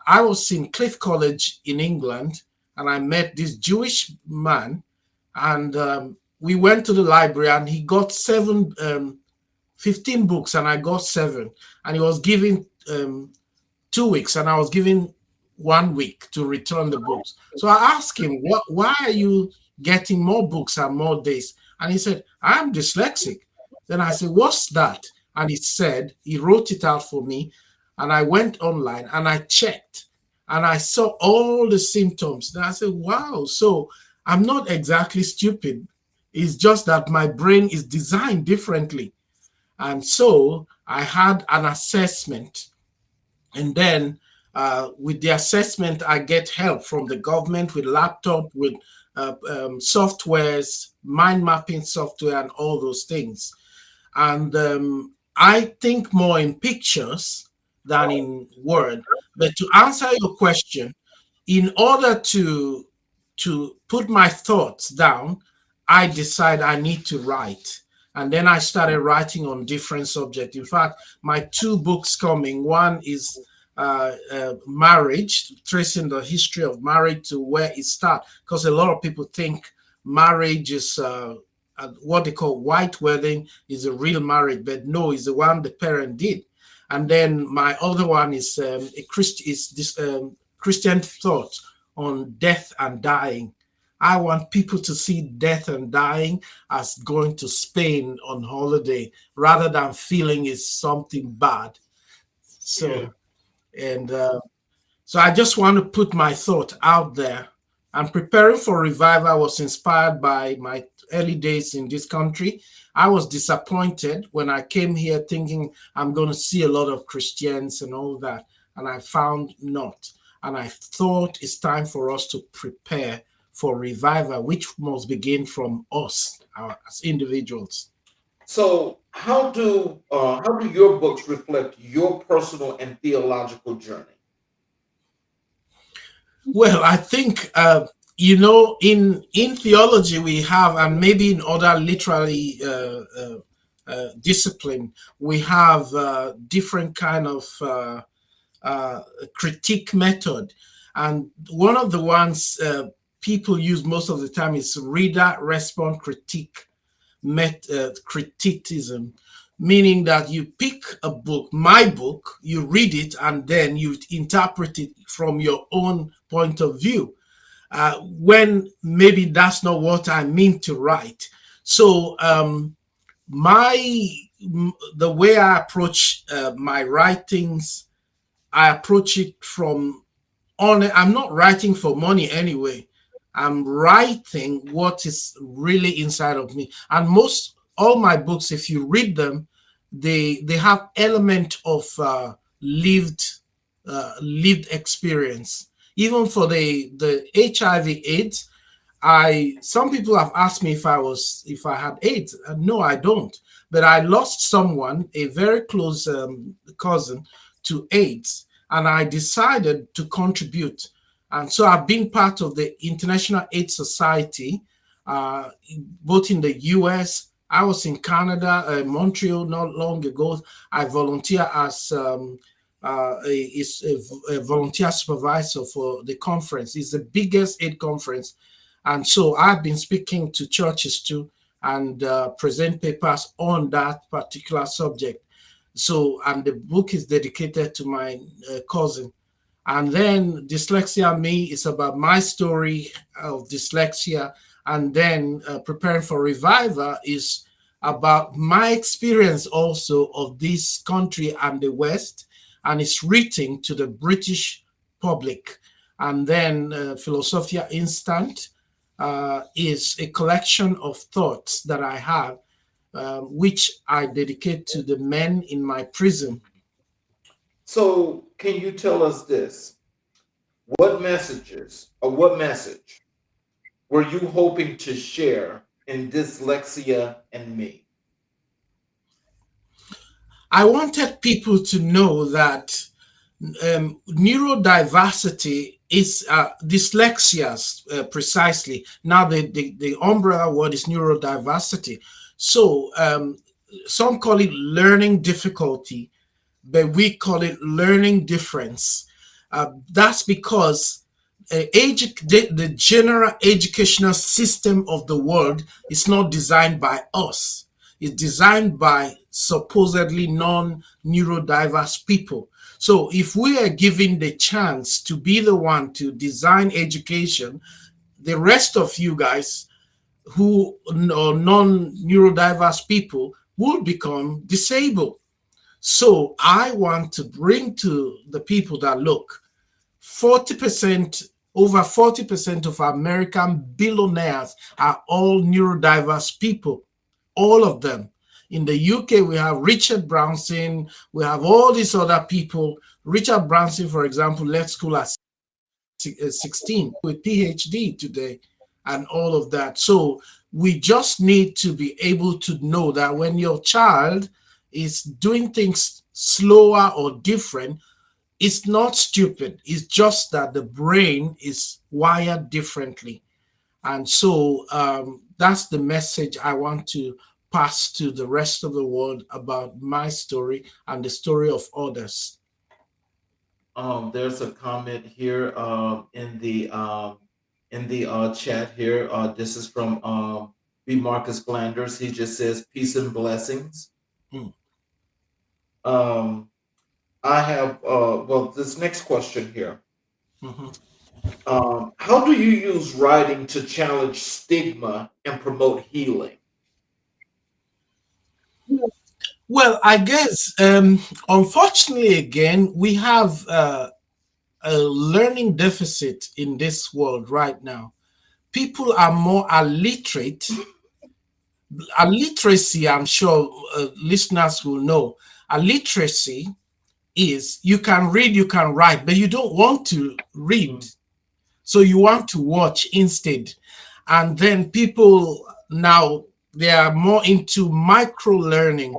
I was in Cliff College in England, and I met this Jewish man, and we went to the library, and he got 15 books, and I got 7. And he was giving 2 weeks, and I was given 1 week to return the books. So I asked him, why are you getting more books and more days? And he said, I'm dyslexic. Then I said, what's that? And he wrote it out for me. And I went online and I checked, and I saw all the symptoms. And I said, wow, so I'm not exactly stupid. It's just that my brain is designed differently. And so I had an assessment. And then with the assessment, I get help from the government with laptop, with softwares, mind mapping software, and all those things. And I think more in pictures than in word. But to answer your question, in order to put my thoughts down, I decide I need to write. And then I started writing on different subjects. In fact, my two books coming, one is marriage, tracing the history of marriage to where it starts. Because a lot of people think marriage is what they call white wedding is a real marriage, but no, it's the one the parent did. And then my other one is Christian thought on death and dying. I want people to see death and dying as going to Spain on holiday rather than feeling it's something bad. So, and so I just want to put my thought out there. And preparing for revival, I was inspired by my early days in this country. I was disappointed when I came here thinking I'm going to see a lot of Christians and all that. And I found not. And I thought it's time for us to prepare for revival, which must begin from us as individuals. So, how do your books reflect your personal and theological journey? Well, I think in theology we have, and maybe in other literary discipline, we have different kind of critique method, and one of the ones people use most of the time is reader response critique criticism, meaning that you pick a book, my book, you read it, and then you interpret it from your own point of view, when maybe that's not what I mean to write. So the way I approach my writings, I approach it from I'm not writing for money anyway. I'm writing what is really inside of me. And all my books, if you read them, they have element of lived experience. Even for the HIV/AIDS, some people have asked me if I had AIDS. No, I don't. But I lost someone, a very close cousin, to AIDS, and I decided to contribute. And so I've been part of the International AIDS Society, both in the US. I was in Canada, Montreal, not long ago. I volunteer as a volunteer supervisor for the conference. It's the biggest AIDS conference. And so I've been speaking to churches too and present papers on that particular subject. So, and the book is dedicated to my cousin. And then Dyslexia Me is about my story of dyslexia. And then Preparing for Revival is about my experience also of this country and the West. And it's written to the British public. And then Philosophia Instant is a collection of thoughts that I have, which I dedicate to the men in my prison. So, can you tell us this? What messages or what message were you hoping to share in Dyslexia and Me? I wanted people to know that neurodiversity is dyslexia precisely. Now, the umbrella word is neurodiversity. So some call it learning difficulty, but we call it learning difference. That's because the general educational system of the world is not designed by us. It's designed by supposedly non-neurodiverse people. So if we are given the chance to be the one to design education, the rest of you guys who are non-neurodiverse people will become disabled. So I want to bring to the people that, look, 40%, over 40% of American billionaires are all neurodiverse people, all of them. In the UK, we have Richard Branson, we have all these other people. Richard Branson, for example, left school at 16 with PhD today and all of that. So we just need to be able to know that when your child is doing things slower or different, it's not stupid. It's just that the brain is wired differently. And so That's the message I want to pass to the rest of the world about my story and the story of others. There's a comment here in the chat here. This is from B. Marcus Flanders. He just says peace and blessings. Mm. Um, I have well this next question here. Mhm. How do you use writing to challenge stigma and promote healing? Well, I guess, unfortunately, again, we have a learning deficit in this world right now. People are more illiterate. Illiteracy, I'm sure listeners will know. Illiteracy is you can read, you can write, but you don't want to read. Mhm. So you want to watch instead. And then people now, they are more into micro learning.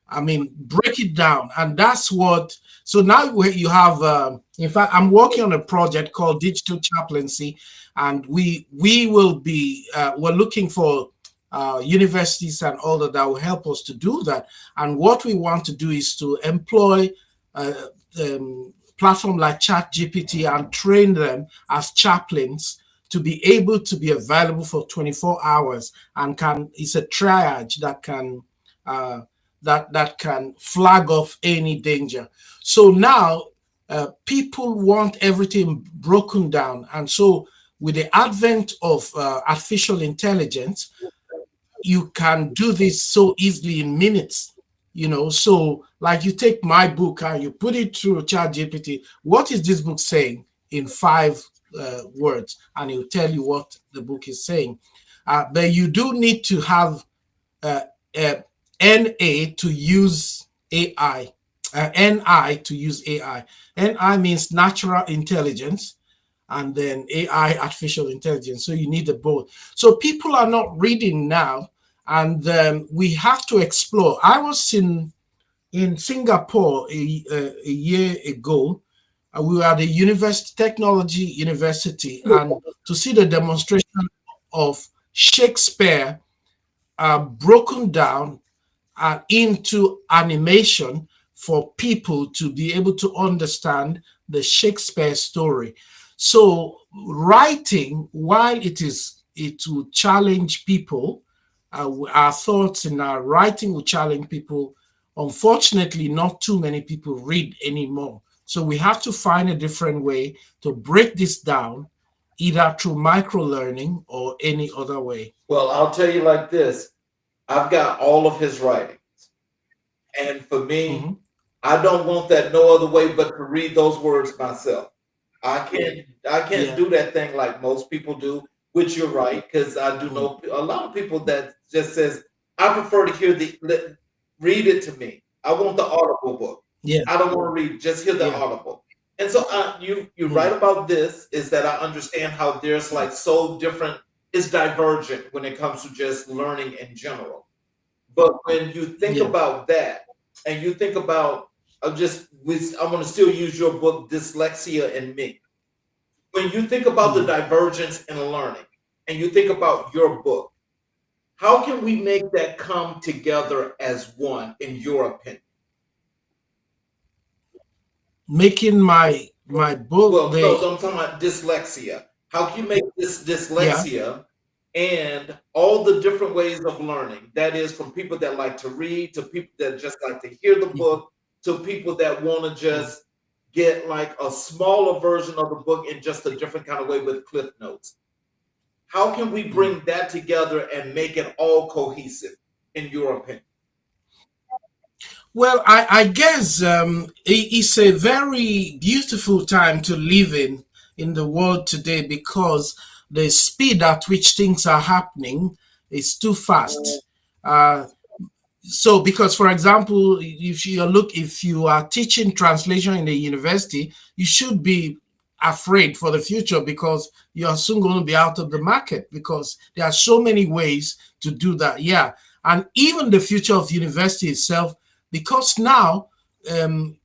I mean, break it down. And that's what, so now you have, in fact, I'm working on a project called Digital Chaplaincy, and we will be, we're looking for universities and all that will help us to do that. And what we want to do is to employ uh, platform like ChatGPT and train them as chaplains to be able to be available for 24 hours and it's a triage that can uh, that can flag off any danger. So now people want everything broken down, and so with the advent of artificial intelligence, you can do this so easily in minutes. So like you take my book and you put it through ChatGPT. What is this book saying in 5 words? And it'll tell you what the book is saying. But you do need to have uh, uh, NA to use AI, NI to use AI. NI means natural intelligence, and then AI, artificial intelligence. So you need the both. So people are not reading now, and we have to explore. I was in Singapore a year ago. We were at the technology university, and to see the demonstration of Shakespeare broken down into animation for people to be able to understand the Shakespeare story. So writing, while it will challenge people, our thoughts in our writing will challenge people. Unfortunately, not too many people read anymore. So we have to find a different way to break this down, either through micro learning or any other way. Well, I'll tell you like this. I've got all of his writings. And for me, Mm-hmm. I don't want that no other way but to read those words myself. I can't Yeah. do that thing like most people do, which you're right, because I do Mm. know a lot of people that just says, I prefer to read it to me. I want the audible book. Yeah. I don't want to read, just hear the Yeah. audible. And so you're right Mm. about this, is that I understand how there's like so different, it's divergent when it comes to just learning in general. But when you think Yeah. about that, and you think about, I'm going to still use your book, Dyslexia and Me. When you think about the Mm. divergence in learning, and you think about your book, how can we make that come together as one, in your opinion? Making my book Well, no, the I'm talking about dyslexia. How can you make this yeah. dyslexia and all the different ways of learning? That is, from people that like to read, to people that just like to hear the Mhm. book, to people that want to Mm. just get like a smaller version of the book in just a different kind of way with cliff notes. How can we Mm. bring that together and make it all cohesive, in your opinion? Well, I guess it's a very beautiful time to live in the world today, because the speed at which things are happening is too fast. Uh, so because, for example, if you are teaching translation in a university, you should be afraid for the future, because you are soon going to be out of the market, because there are so many ways to do that. Yeah. And even the future of university itself, because now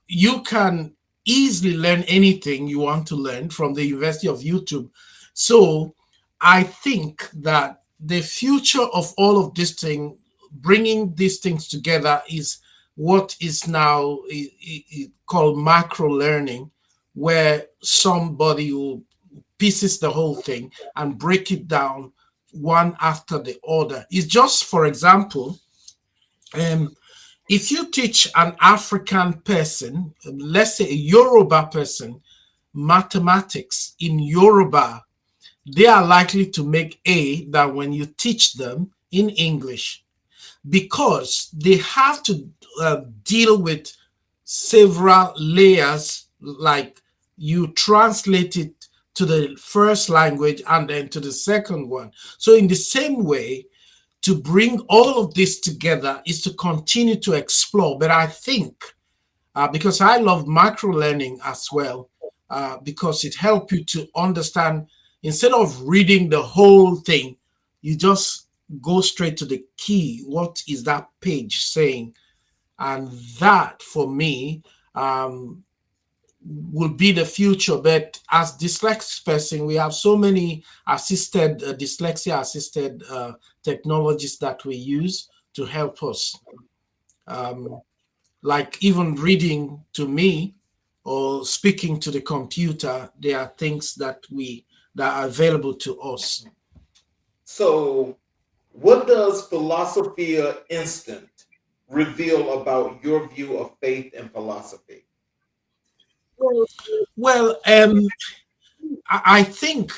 you can easily learn anything you want to learn from the University of YouTube. So I think that the future of all of this thing, bringing these things together, is what is now called macro learning, where somebody will pieces the whole thing and break it down one after the other. It's just, for example, if you teach an African person, let's say a Yoruba person, mathematics in Yoruba, they are likely to make A than when you teach them in English, because they have to deal with several layers, like you translate it to the first language and then to the second one. So in the same way, to bring all of this together is to continue to explore. But I think, because I love macro learning as well, because it helps you to understand, instead of reading the whole thing, you just go straight to the key. What is that page saying? And that, for me, will be the future. But as dyslexic person, we have so many assisted dyslexia assisted technologies that we use to help us. Like even reading to me or speaking to the computer, there are things that are available to us. So, what does Philosophia Instant reveal about your view of faith and philosophy? Well, I think,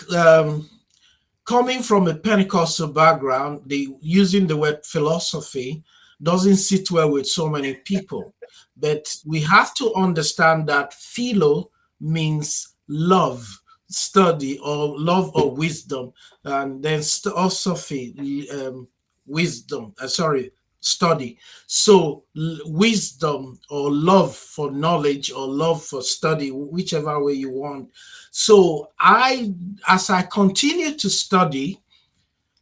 coming from a Pentecostal background, using the word philosophy doesn't sit well with so many people. But we have to understand that philo means love, study, or love or wisdom, and then philosophy, wisdom. Study. So wisdom or love for knowledge or love for study, whichever way you want. So as I continue to study,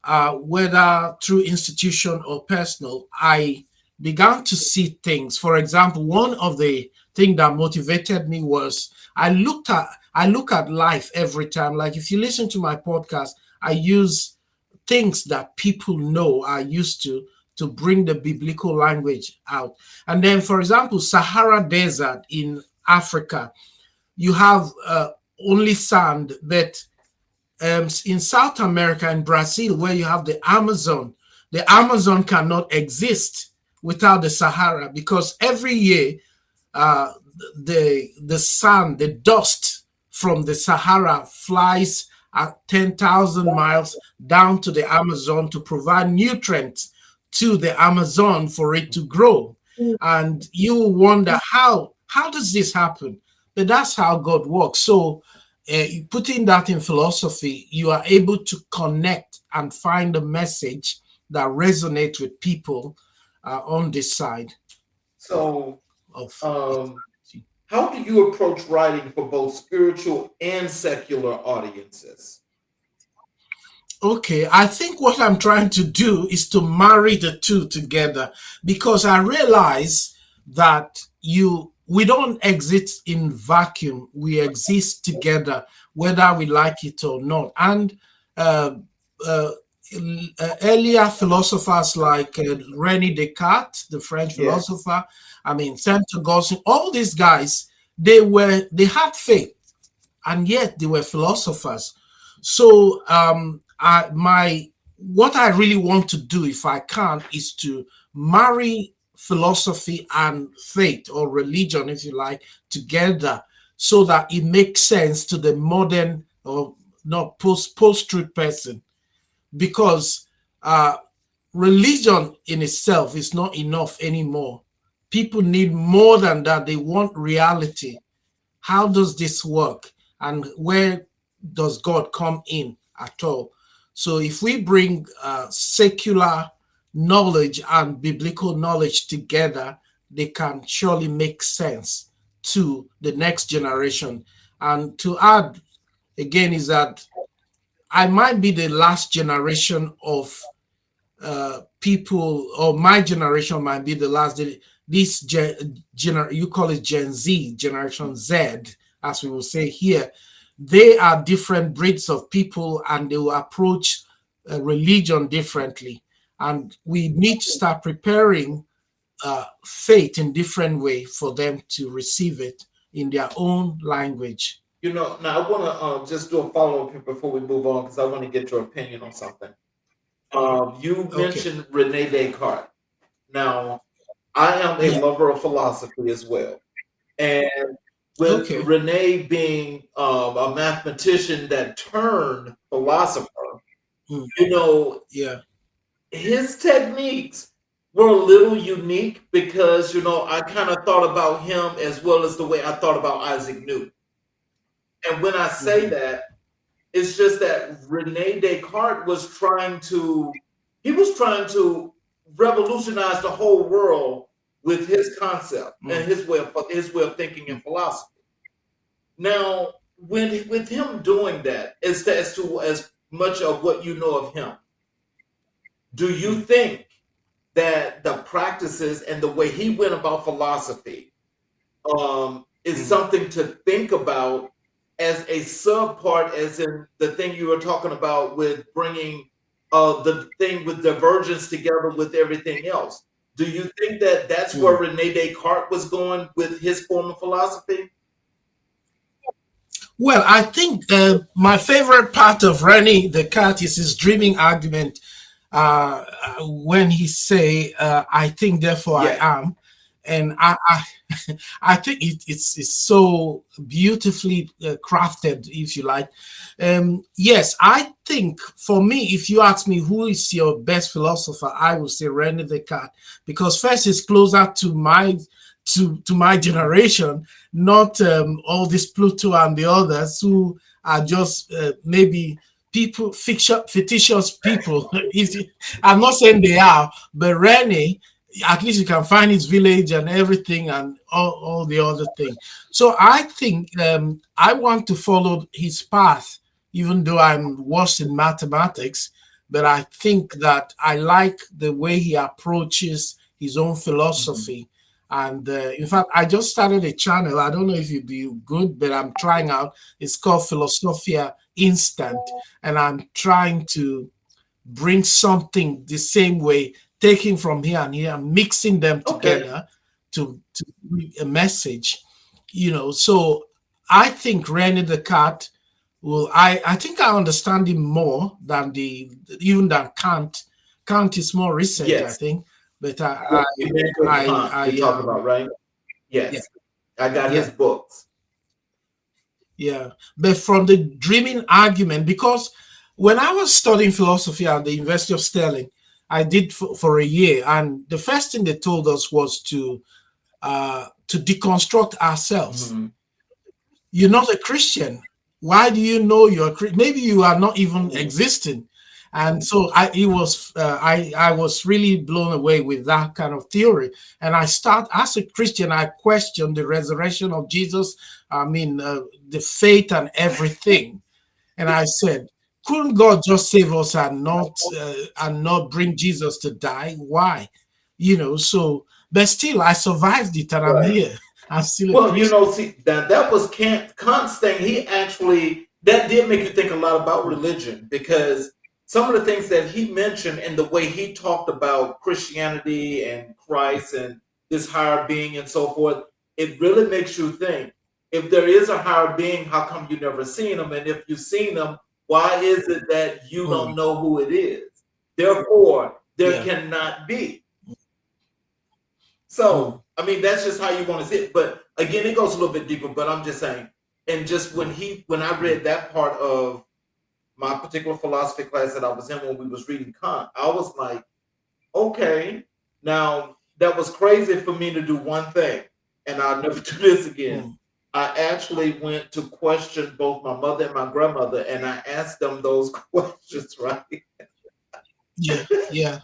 whether through institution or personal, I began to see things. For example, one of the things that motivated me was I look at life every time. Like if you listen to my podcast, I use things that people know are used to bring the biblical language out. And then, for example, Sahara Desert in Africa, you have only sand, but in South America and Brazil, where you have the Amazon cannot exist without the Sahara, because every year the sand, the dust from the Sahara flies at 10,000 miles down to the Amazon to provide nutrients to the Amazon for it to grow. And you wonder how does this happen? But that's how God works. So putting that in philosophy, you are able to connect and find a message that resonates with people on this side. So, how do you approach writing for both spiritual and secular audiences? Okay, I think what I'm trying to do is to marry the two together, because I realize that we don't exist in vacuum. We exist together, whether we like it or not. And earlier philosophers like René Descartes, the French philosopher, Saint Augustine, all these guys, they had faith, and yet they were philosophers. So what I really want to do, if I can, is to marry philosophy and faith, or religion, if you like, together, so that it makes sense to the modern or not post-truth person. Because religion in itself is not enough anymore. People need more than that. They want reality. How does this work? And where does God come in at all? So if we bring secular knowledge and biblical knowledge together, they can surely make sense to the next generation. And to add again is that I might be the last generation of people, or my generation might be the last. You call it Gen Z, Generation Z, as we will say here. They are different breeds of people, and they will approach religion differently, and we need to start preparing faith in different way for them to receive it in their own language. Now I want to just do a follow up here before we move on because I want to get your opinion on something. You Okay. mentioned Rene Descartes. Now, I am a Yeah. lover of philosophy as well. And with Okay. Rene being a mathematician that turned philosopher, Mm. you know, Yeah. his techniques were a little unique because, I kind of thought about him as well as the way I thought about Isaac Newton. And when I say Mhm. that, it's just that Rene Descartes he was trying to revolutionize the whole world with his concept and Mm. his way of thinking in philosophy. Now, when with him doing that, as much of what you know of him, do you Mm. think that the practices and the way he went about philosophy is Mm. something to think about as a subpart, as in the thing you were talking about with bringing the thing with divergence together with everything else. Do you think that that's where Mm. Rene Descartes was going with his form of philosophy? Well, I think my favorite part of Rene Descartes is his dreaming argument when he say, "I think, therefore I Yes. am," and I think it's so beautifully crafted, if you like. Yes, I think for me, if you ask me who is your best philosopher, I would say Rene Descartes, because first it's closer to my generation, not all this Pluto and the others who are just maybe people, fictitious people. I'm not saying they are, but Rene, at least you can find his village and everything and all the other thing. So I think I want to follow his path, even though I'm worse in mathematics. But I think that I like the way he approaches his own Mhm. philosophy. And in fact, I just started a channel. I don't know if it'd be good, but I'm trying out. It's called Philosophia Instant. And I'm trying to bring something the same way, taking from here and here, mixing them Okay. together to a message, So I think Rene Descartes will. I think I understand him more than the even than Kant. Kant is more recent, I Yes. think, but Yeah, Immanuel Kant I you're talking about, right? yeah, Yes. I got his yeah. books. Yeah, but from the dreaming argument, because when I was studying philosophy at the University of Stirling, I did for a year, and the first thing they told us was to deconstruct ourselves. Mhm. You're not a Christian. Why do you know you're a Christian? Maybe you are not even Mhm. existing. And so I was really blown away with that kind of theory. And I start as a Christian, I question the resurrection of Jesus. I mean, the faith and everything. And I said, couldn't God just save us and not bring Jesus to die? Why? So but still I survived it and I'm Right. here. I'm still a Well, Christian. see that was Kant's thing. He actually that did make you think a lot about religion because some of the things that he mentioned and the way he talked about Christianity and Christ and this higher being and so forth, it really makes you think. If there is a higher being, how come you never seen him? And if you've seen him, why is it that you don't Mm, know who it is? Therefore, there yeah. cannot be. So, Mm, I mean, that's just how you want to see it. But again, it goes a little bit deeper. But I'm just saying, and just mm, when I mm, read that part of my particular philosophy class that I was in when we was reading Kant, I was like, okay, now that was crazy for me to do one thing, and I'll never do this again. mm. I actually went to question both my mother and my grandmother, and I asked them those questions, right? Yeah, yeah,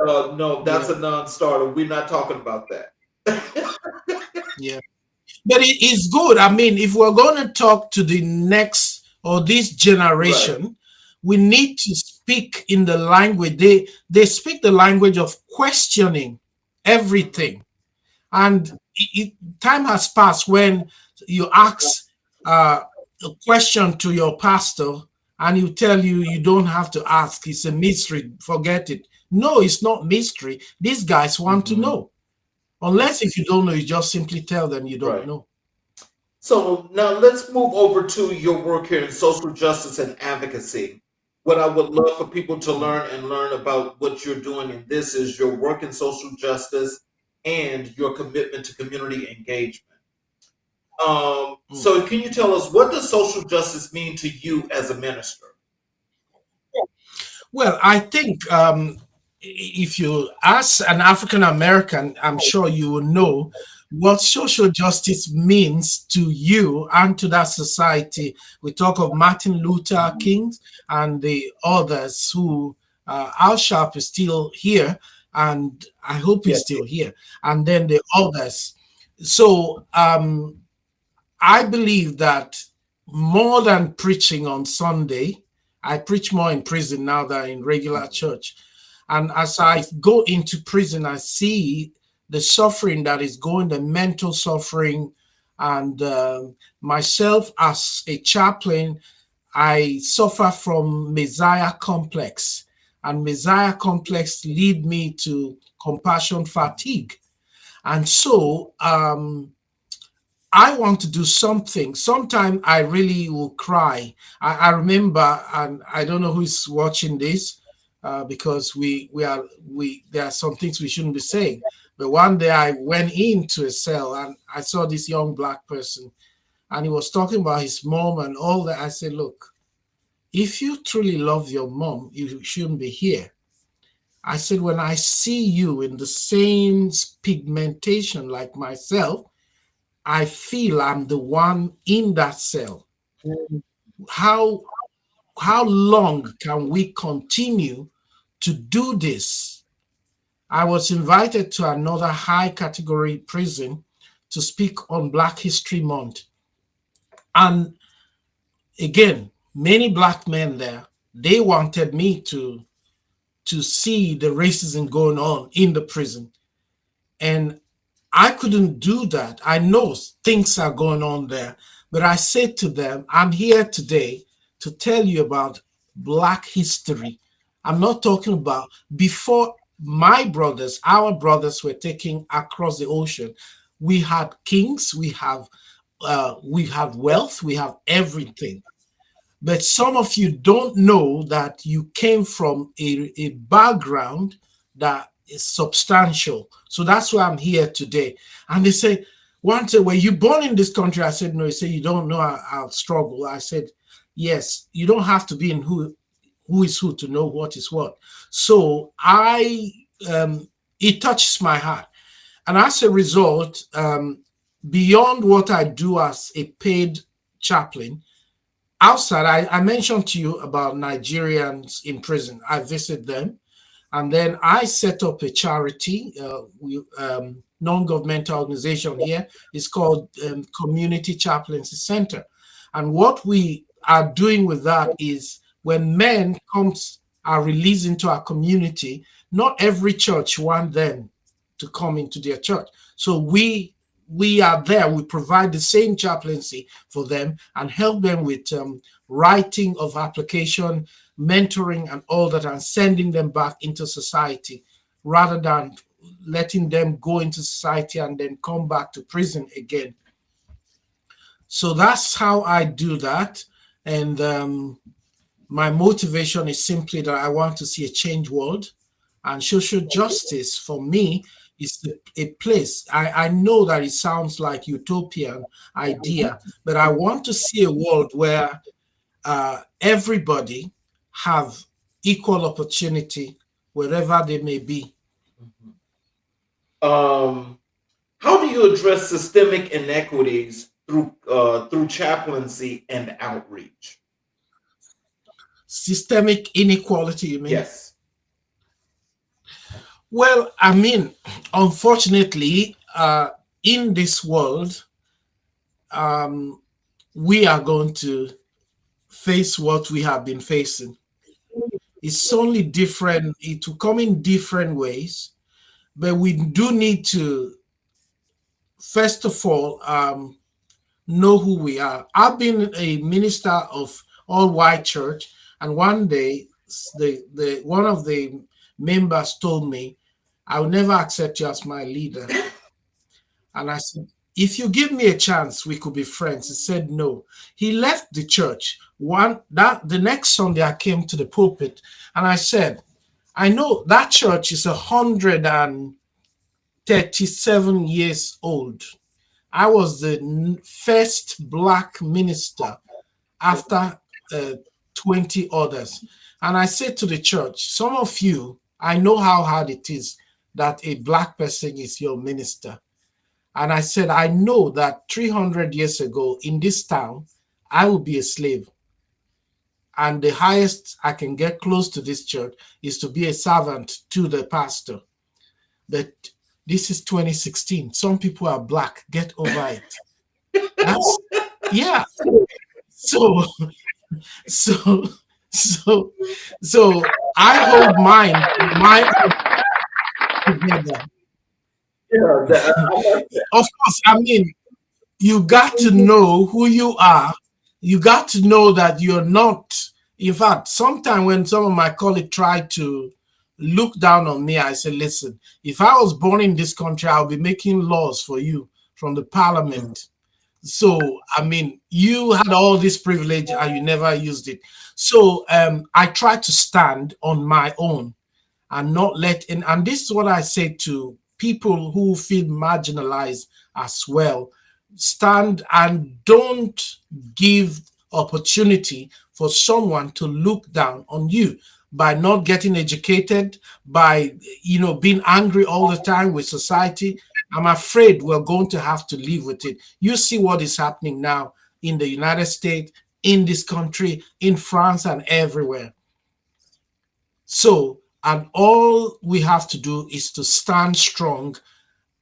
No, that's yeah, a non-starter. We're not talking about that. yeah. But it is good. I mean, if we're going to talk to the next or this Right. generation, we need to speak in the language. They speak the language of questioning Mhm. everything. And time has passed when you ask a question to your pastor and he'll tell you you don't have to ask. It's a mystery. Forget it. No, it's not mystery. These guys want to know. Unless if you don't know, you just simply tell them you don't Right. know. So now let's move over to your work here in social justice and advocacy. What I would love for people to Mm, learn about what you're doing in this is your work in social justice and your commitment to community engagement. mm. So can you tell us, what does social justice mean to you as a minister? Well, I think if you ask an African American, I'm sure you will know what social justice means to you and to that society. We talk of Martin Luther King and the others who, Al Sharp is still here, and I hope he's Yes. still here, and then the others. So I believe that more than preaching on Sunday, I preach more in prison now than in regular church. And as I go into prison, I see the suffering that is going, the mental suffering. And myself, as a chaplain, I suffer from Messiah complex. And Messiah complex lead me to compassion fatigue. And so I want to do something. Sometimes I really will cry. I remember, and I don't know who's watching this, because we there are some things we shouldn't be saying. But one day I went into a cell and I saw this young black person, and he was talking about his mom and all that. I said, look, if you truly love your mom, you shouldn't be here. I said, when I see you in the same pigmentation like myself, I feel I'm the one in that cell. How how long can we continue to do this? I was invited to another high category prison to speak on Black History Month. And again, many black men there, they wanted me to see the racism going on in the prison. And I couldn't do that. I know things are going on there, but I said to them, I'm here today to tell you about Black history. I'm not talking about before my brothers, our brothers were taken across the ocean. We had kings, we have wealth, we have everything. But some of you don't know that you came from a background that is substantial. So that's why I'm here today. And they say, one day, were you born in this country? I said, no. He said, you don't know our struggle. I said, yes, you don't have to be in who is who to know what is what. So it touches my heart. And as a result, beyond what I do as a paid chaplain, outside, I mentioned to you about Nigerians in prison. I visit them. And then I set up a charity, non-governmental organization here. It's called Community Chaplaincy Center. And what we are doing with that is when men are released into our community, not every church want them to come into their church. So we are there. We provide the same chaplaincy for them and help them with writing of application, mentoring, and all that, and sending them back into society rather than letting them go into society and then come back to prison again. So that's how I do that. And my motivation is simply that I want to see a changed world. And social justice for me is a place. I know that it sounds like utopian idea, but I want to see a world where everybody have equal opportunity wherever they may be. Um, how do you address systemic inequities through chaplaincy and outreach? Systemic inequality, you mean? Yes. Well, I mean, unfortunately, in this world, we are going to face what we have been facing. It's only different, it will come in different ways, but we do need to, first of all, know who we are. I've been a minister of all white church. And one day, the one of the members told me, "I will never accept you as my leader." And I said, "If you give me a chance, we could be friends." He said no. He left the church. The next Sunday I came to the pulpit and I said, "I know that church is 137 years old. I was the first black minister after 20 others." And I said to the church, "Some of you, I know how hard it is that a black person is your minister." And I said, "I know that 300 years ago in this town, I will be a slave. And the highest I can get close to this church is to be a servant to the pastor. But this is 2016. Some people are black. Get over it." That's, yeah. So, so, so, so I hold mine together. Of course, I mean, you got to know who you are. You got to know that you're not. In fact, sometimes when some of my colleagues try to look down on me, I say, "Listen, if I was born in this country, I'll be making laws for you from the parliament." So, I mean, you had all this privilege and you never used it. So I try to stand on my own and not let in. And this is what I say to people who feel marginalized as well. Stand and don't give opportunity for someone to look down on you by not getting educated, by being angry all the time with society. I'm afraid we're going to have to live with it. You see what is happening now in the United States, in this country, in France, and everywhere. So, and all we have to do is to stand strong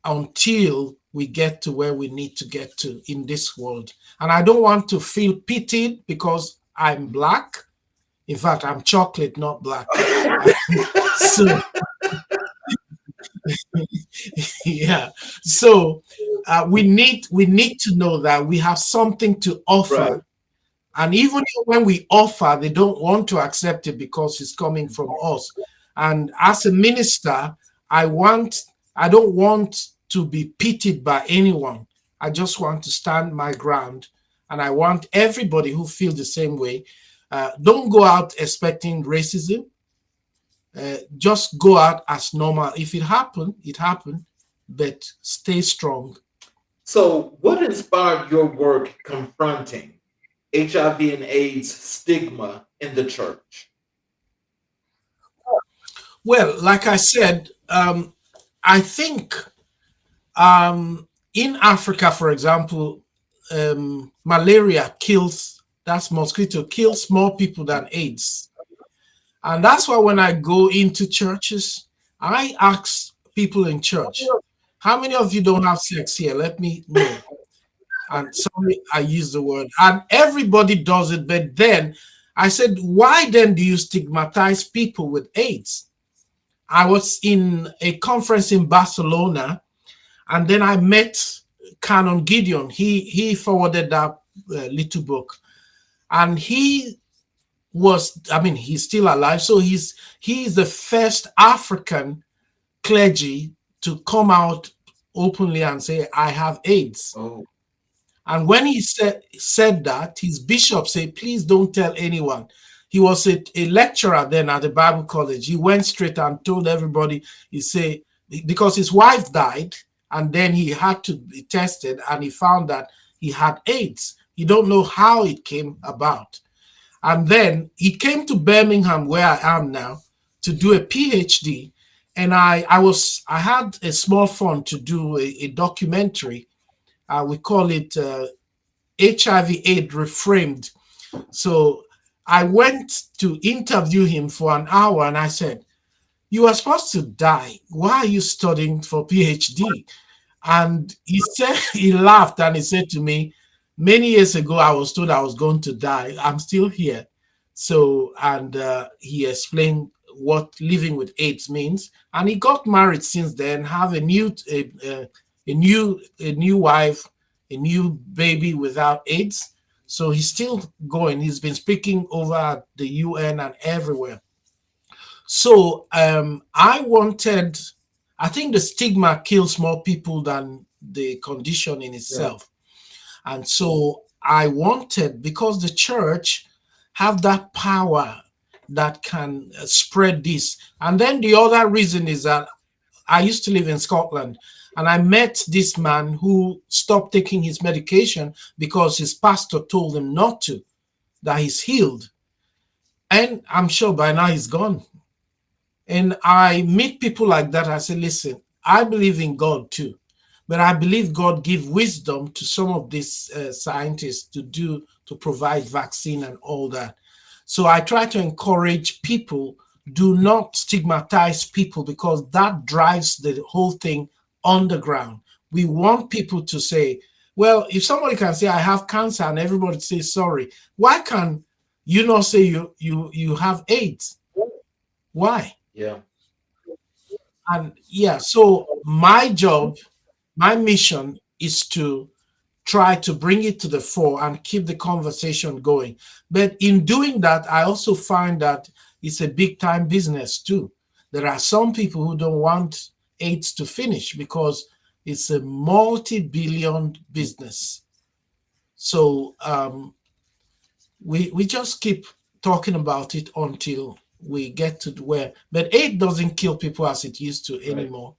until we get to where we need to get to in this world. And I don't want to feel pitied because I'm black. In fact, I'm chocolate, not black. So, yeah. So we need to know that we have something to offer. Right. And even when we offer, they don't want to accept it because it's coming from us. And as a minister, I don't want to be pitied by anyone. I just want to stand my ground. And I want everybody who feels the same way. Don't go out expecting racism. Just go out as normal. If it happened, it happened, but stay strong. So, what inspired your work confronting HIV and AIDS stigma in the church? Well, like I said, I think in Africa, for example, malaria mosquito kills more people than AIDS. And that's why when I go into churches, I ask people in church, "How many of you don't have sex here? Let me know." And sorry, I use the word. And everybody does it. But then I said, "Why then do you stigmatize people with AIDS?" I was in a conference in Barcelona, and then I met Canon Gideon. He forwarded that little book. And he's still alive. So he's the first African clergy to come out openly and say, "I have AIDS." Oh, And when he said that, his bishop said, "Please don't tell anyone." He was a lecturer then at the Bible college. He went straight and told everybody, because his wife died, and then he had to be tested, and he found that he had AIDS. He don't know how it came about. And then he came to Birmingham, where I am now, to do a PhD. And I had a small fund to do a documentary. We call it HIV/AIDS Reframed. So I went to interview him for an hour, and I said, "You are supposed to die. Why are you studying for PhD?" And he laughed and he said to me, "Many years ago, I was told I was going to die. I'm still here." So, and he explained what living with AIDS means. And he got married since then, have a new wife, a new baby without AIDS. So he's still going. He's been speaking over the UN and everywhere. So I think the stigma kills more people than the condition in Yeah. itself. And so I wanted, because the church have that power that can spread this. And then the other reason is that I used to live in Scotland, and I met this man who stopped taking his medication because his pastor told him not to, that he's healed. And I'm sure by now he's gone. And I meet people like that. I say, listen, I believe in God too, but I believe God give wisdom to some of these scientists to provide vaccine and all that. So I try to encourage people, do not stigmatize people, because that drives the whole thing underground. We want people to say, well, if somebody can say I have cancer and everybody says sorry, why can you not say you have AIDS? Why? Yeah. And yeah, so my job, my mission is to try to bring it to the fore and keep the conversation going. But in doing that, I also find that it's a big time business too. There are some people who don't want AIDS to finish because it's a multi-billion business. So we just keep talking about it until we get to where, but AIDS doesn't kill people as it used to Right. anymore.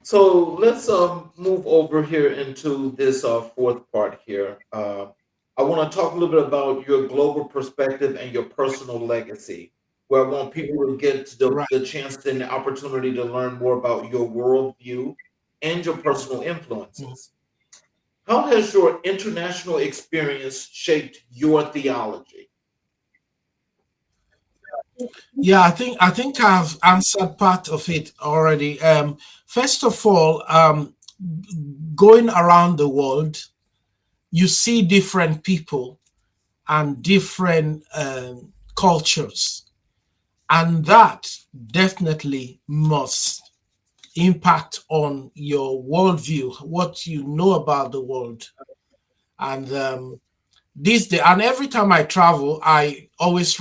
So let's move over here into this fourth part here. I want to talk a little bit about your global perspective and your personal legacy, where I want people to get Right. the chance and the opportunity to learn more about your worldview and your personal Mhm. influences. How has your international experience shaped your theology? Yeah, I think I've answered part of it already. First of all, going around the world, you see different people and different cultures, and that definitely must impact on your worldview, what you know about the world. And this day, and every time I travel, I always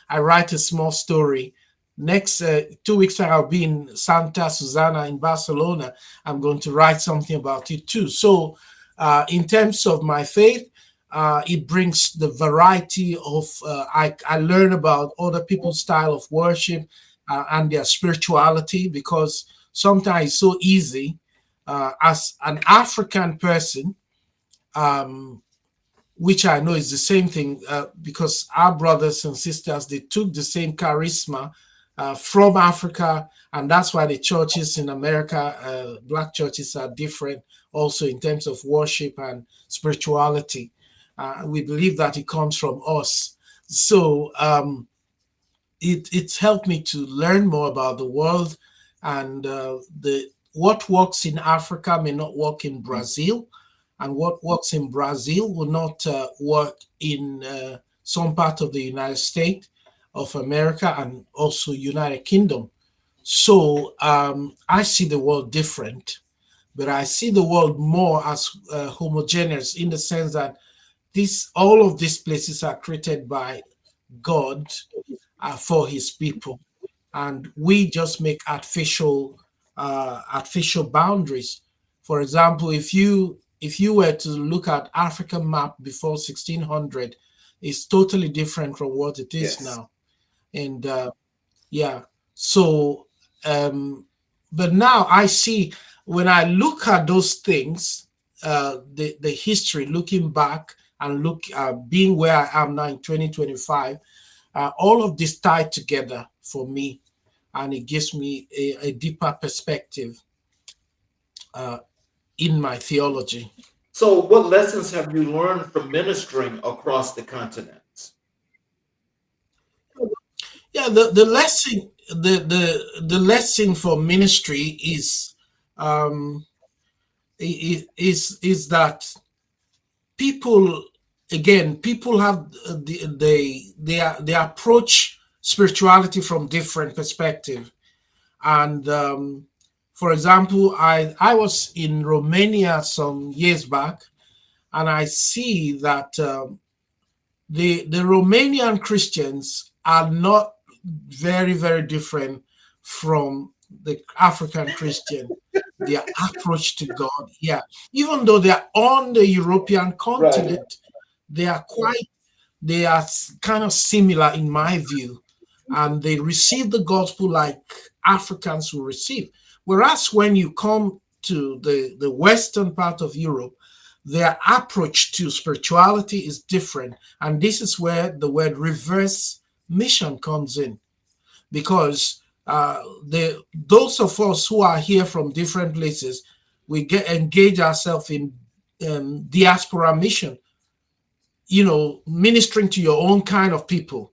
I write a small story. Next 2 weeks time, I'll be in Santa Susana in Barcelona. I'm going to write something about it too. So in terms of my faith, it brings the variety of I learn about other people's style of worship and their spirituality, because sometimes it's so easy as an African person, um, which I know is the same thing, because our brothers and sisters, they took the same charisma from Africa, and that's why the churches in America, black churches, are different also in terms of worship and spirituality. We believe that it comes from us. So it's helped me to learn more about the world, and the what works in Africa may not work in Brazil, and what works in Brazil will not work in some part of the United States of America and also United Kingdom. So I see the world different, but I see the world more as homogeneous, in the sense that this all of these places are created by God for His people, and we just make artificial boundaries. For example, if you were to look at African map before 1600, it's totally different from what it is Yes. now. And yeah, so but now I see, when I look at those things, the history, looking back and being where I am now in 2025, all of this tied together for me, and it gives me a deeper perspective uh, in my theology. So, what lessons have you learned from ministering across the continents? Yeah, the lesson the lesson for ministry um, is that people, again, people have they approach spirituality from different perspective. And for example, I was in Romania some years back, and I see that the Romanian Christians are not very, very different from the African Christian. Their approach to God, yeah, even though they are on the European Right. continent, they are quite, they are kind of similar in my view, and they receive the gospel like Africans will receive. Whereas when you come to the western part of Europe, their approach to spirituality is different. And this is where the word reverse mission comes in, because those of us who are here from different places, we get engage ourselves in diaspora mission, ministering to your own kind of people.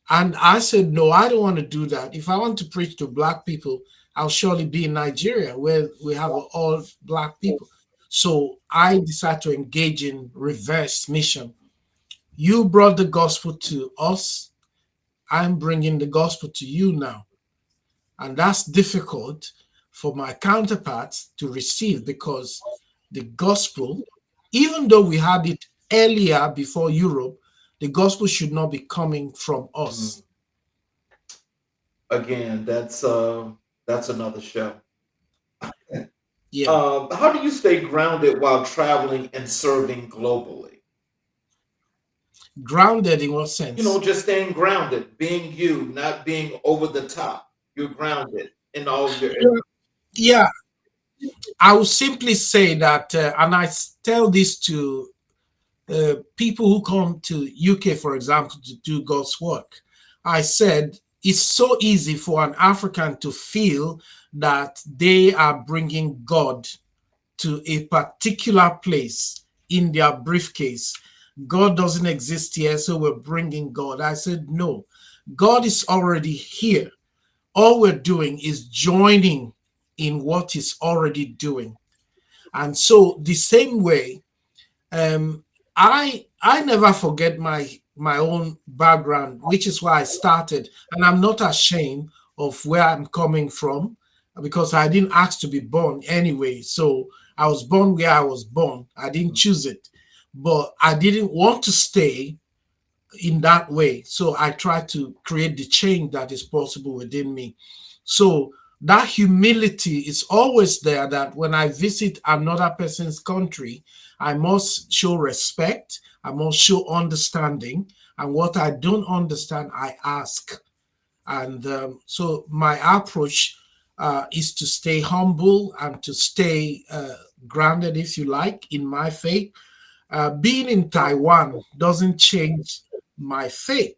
And I said, no, I don't want to do that. If I want to preach to Black people, I'll surely be in Nigeria where we have all Black people. So I decided to engage in reverse mission. You brought the gospel to us. I'm bringing the gospel to you now. And that's difficult for my counterparts to receive, because the gospel, even though we had it earlier before Europe, the gospel should not be coming from us. Again, that's another show. Yeah. How do you stay grounded while traveling and serving globally? Grounded in what sense? Just staying grounded, being you, not being over the top. You're grounded in all your. Yeah, I will simply say that, and I tell this to people who come to UK, for example, to do God's work. I said it's so easy for an African to feel that they are bringing God to a particular place in their briefcase. God doesn't exist here, so we're bringing God. I said, no, God is already here. All we're doing is joining in what He's already doing. And so the same way, I never forget my own background, which is why I started, and I'm not ashamed of where I'm coming from, because I didn't ask to be born anyway. So I was born where I was born. I didn't choose it, but I didn't want to stay in that way. So I tried to create the change that is possible within me. So that humility is always there, that when I visit another person's country, I must show respect, I must show understanding, and what I don't understand, I ask. And so my approach is to stay humble and to stay grounded, if you like, in my faith. Being in Taiwan doesn't change my faith.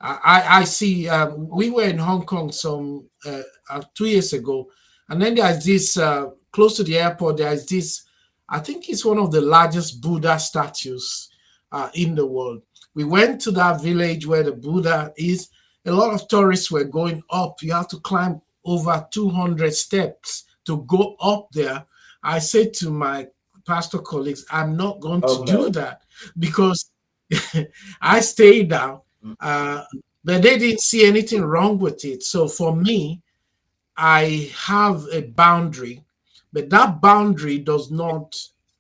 I see, we were in Hong Kong some 2 years ago, and then there's this, close to the airport, there's this, I think it's one of the largest Buddha statues in the world. We went to that village where the Buddha is. A lot of tourists were going up. You have to climb over 200 steps to go up there. I said to my pastor colleagues, I'm not going to do that, because I stayed down, but they didn't see anything wrong with it. So for me, I have a boundary, but that boundary does not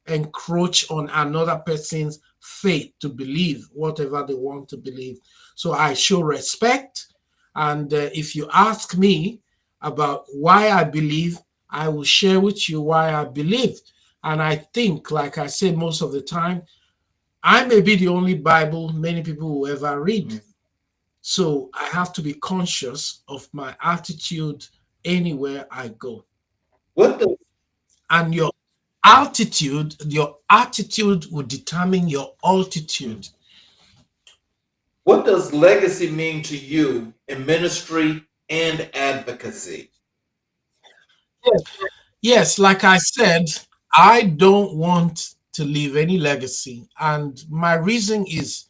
encroach on another person's faith to believe whatever they want to believe. So I show respect. And if you ask me about why I believe, I will share with you why I believe. And I think, like I say most of the time, I may be the only Bible many people will ever read. So I have to be conscious of my attitude anywhere I go. And your attitude will determine your altitude. What does legacy mean to you in ministry and advocacy? Yes, like I said, I don't want to leave any legacy. And my reason is,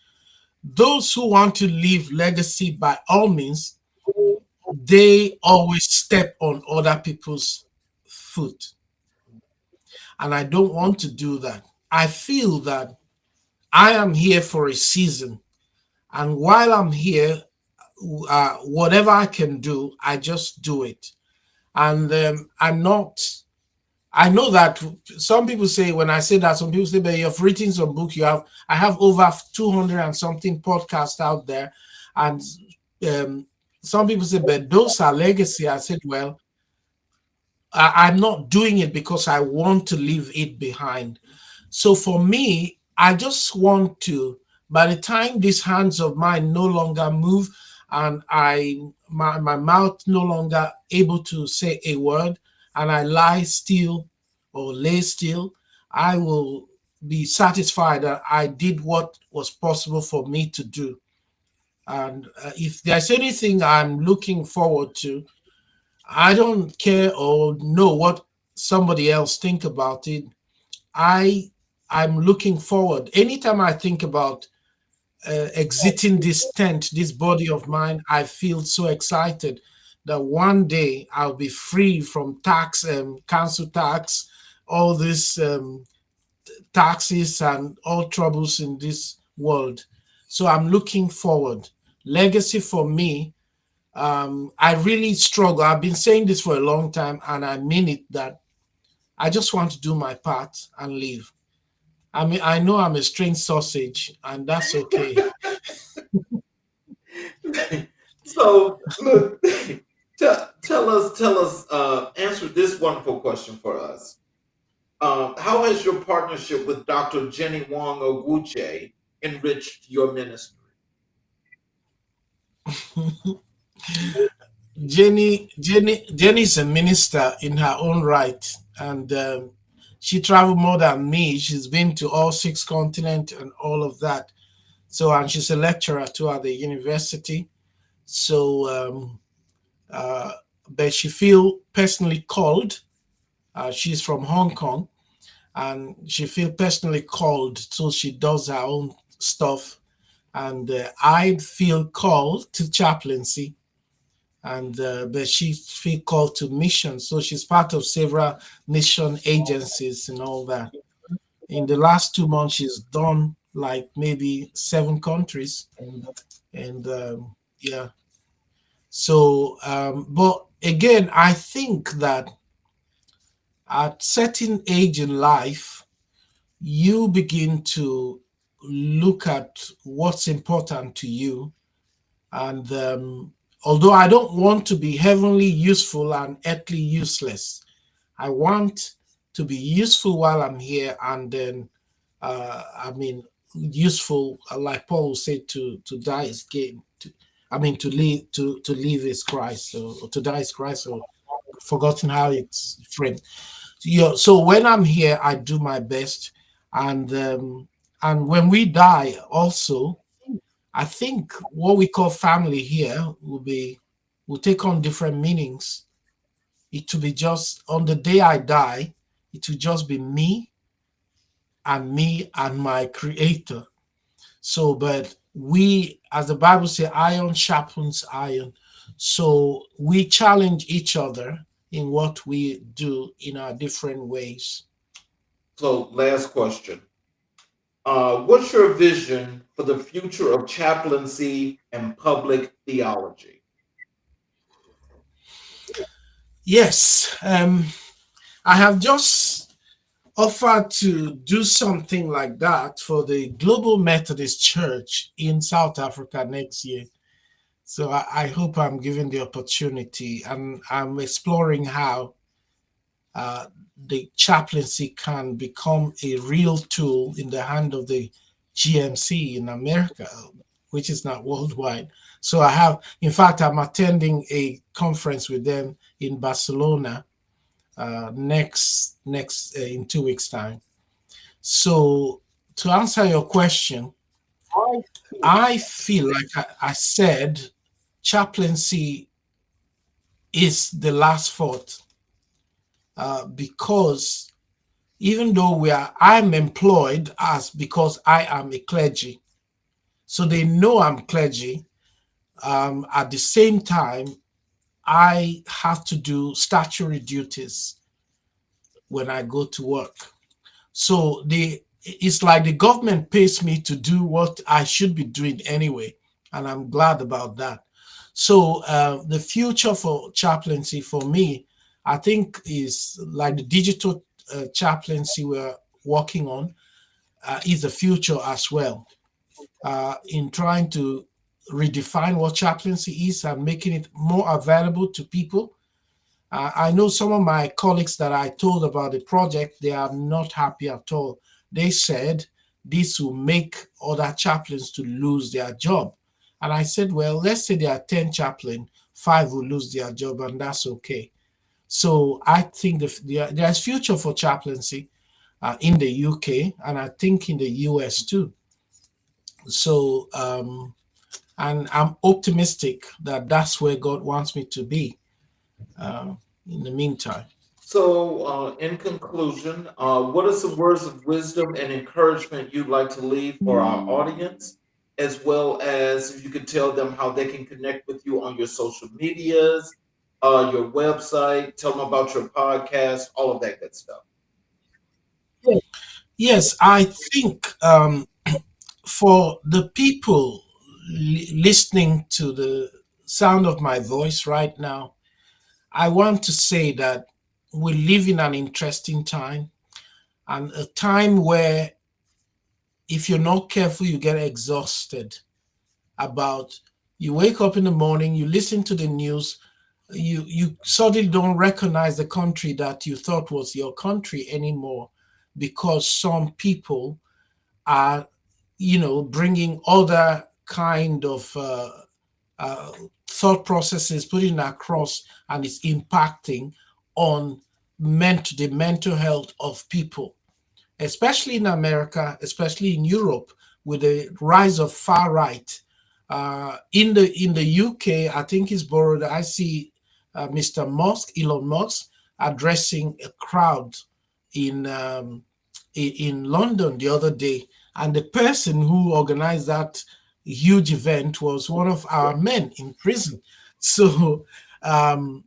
those who want to leave legacy, by all means, they always step on other people's foot. And I don't want to do that. I feel that I am here for a season. And while I'm here, whatever I can do, I just do it. And I know that some people say, when I say that, some people say, but you've written some book. I have over 200 and something podcasts out there. And um, some people say, but those are legacy. I said, well, I'm not doing it because I want to leave it behind. So for me, I just want to, by the time these hands of mine no longer move and my mouth no longer able to say a word and I lie still or lay still, I will be satisfied that I did what was possible for me to do. And if there's anything I'm looking forward to, I don't care or know what somebody else think about it. I I'm looking forward. Anytime I think about exiting this tent, this body of mine, I feel so excited that one day I'll be free from tax and council tax, all these taxes and all troubles in this world. So I'm looking forward. Legacy for me, I really struggle. I've been saying this for a long time, and I mean it that I just want to do my part and leave. I mean, I know I'm a strange sausage, and that's okay. So, look, tell us, answer this wonderful question for us. How has your partnership with Dr. Jenny Wong Ogwuche enriched your ministry? Jenny's a minister in her own right, and she traveled more than me. She's been to all six continents and all of that. So, and she's a lecturer too at the university. So, uh, but she feel personally called. She's from Hong Kong, and she feel personally called, so she does her own stuff. And I feel called to chaplaincy, and but she feel called to mission, so she's part of several mission agencies and all that. In the last 2 months, she's done like maybe 7 countries, and yeah. So, but again, I think that at certain age in life, you begin to look at what's important to you. And although I don't want to be heavenly useful and earthly useless, I want to be useful while I'm here, and then, I mean, useful, like Paul said, to die is gain. I mean, to live is Christ, or to die is Christ, or forgotten how it's framed. Yeah, so when I'm here, I do my best, and when we die, also, I think what we call family here will take on different meanings. It will be just on the day I die, it will just be me and my creator. So, but we, as the Bible says, iron sharpens iron. So we challenge each other in what we do in our different ways. So, last question. What's your vision for the future of chaplaincy and public theology? Yes, I have just offered to do something like that for the Global Methodist Church in South Africa next year. So I hope I'm given the opportunity, and I'm exploring how uh, the chaplaincy can become a real tool in the hand of the GMC in America, which is not worldwide. So I have, in fact, I'm attending a conference with them in Barcelona next in 2 weeks' time. So to answer your question, I feel like I said, chaplaincy is the last thought, because even though I'm employed as because I am a clergy, so they know I'm clergy. At the same time, I have to do statutory duties when I go to work. So it's like the government pays me to do what I should be doing anyway, and I'm glad about that. So the future for chaplaincy for me, I think, is like the digital chaplaincy we're working on is the future as well, in trying to redefine what chaplaincy is and making it more available to people. I know some of my colleagues that I told about the project, they are not happy at all. They said this will make other chaplains to lose their job. And I said, well, let's say there are 10 chaplains, 5 will lose their job, and that's okay. So I think there's future for chaplaincy in the UK, and I think in the US too. So, and I'm optimistic that that's where God wants me to be in the meantime. So, in conclusion, what are some words of wisdom and encouragement you'd like to leave for our audience, as well as if you could tell them how they can connect with you on your social medias, your website, tell them about your podcast, all of that good stuff. Yes, I think for the people listening to the sound of my voice right now, I want to say that we live in an interesting time, and a time where if you're not careful, you get exhausted about, you wake up in the morning, you listen to the news, you suddenly don't recognize the country that you thought was your country anymore, because some people are, bringing other kind of uh, thought processes, putting across, and it's impacting on the mental health of people, especially in America, especially in Europe, with the rise of far right. In the UK, I think it's borrowed. I see Mr. Musk, Elon Musk, addressing a crowd in in London the other day, and the person who organized that huge event was one of our men in prison. So, um,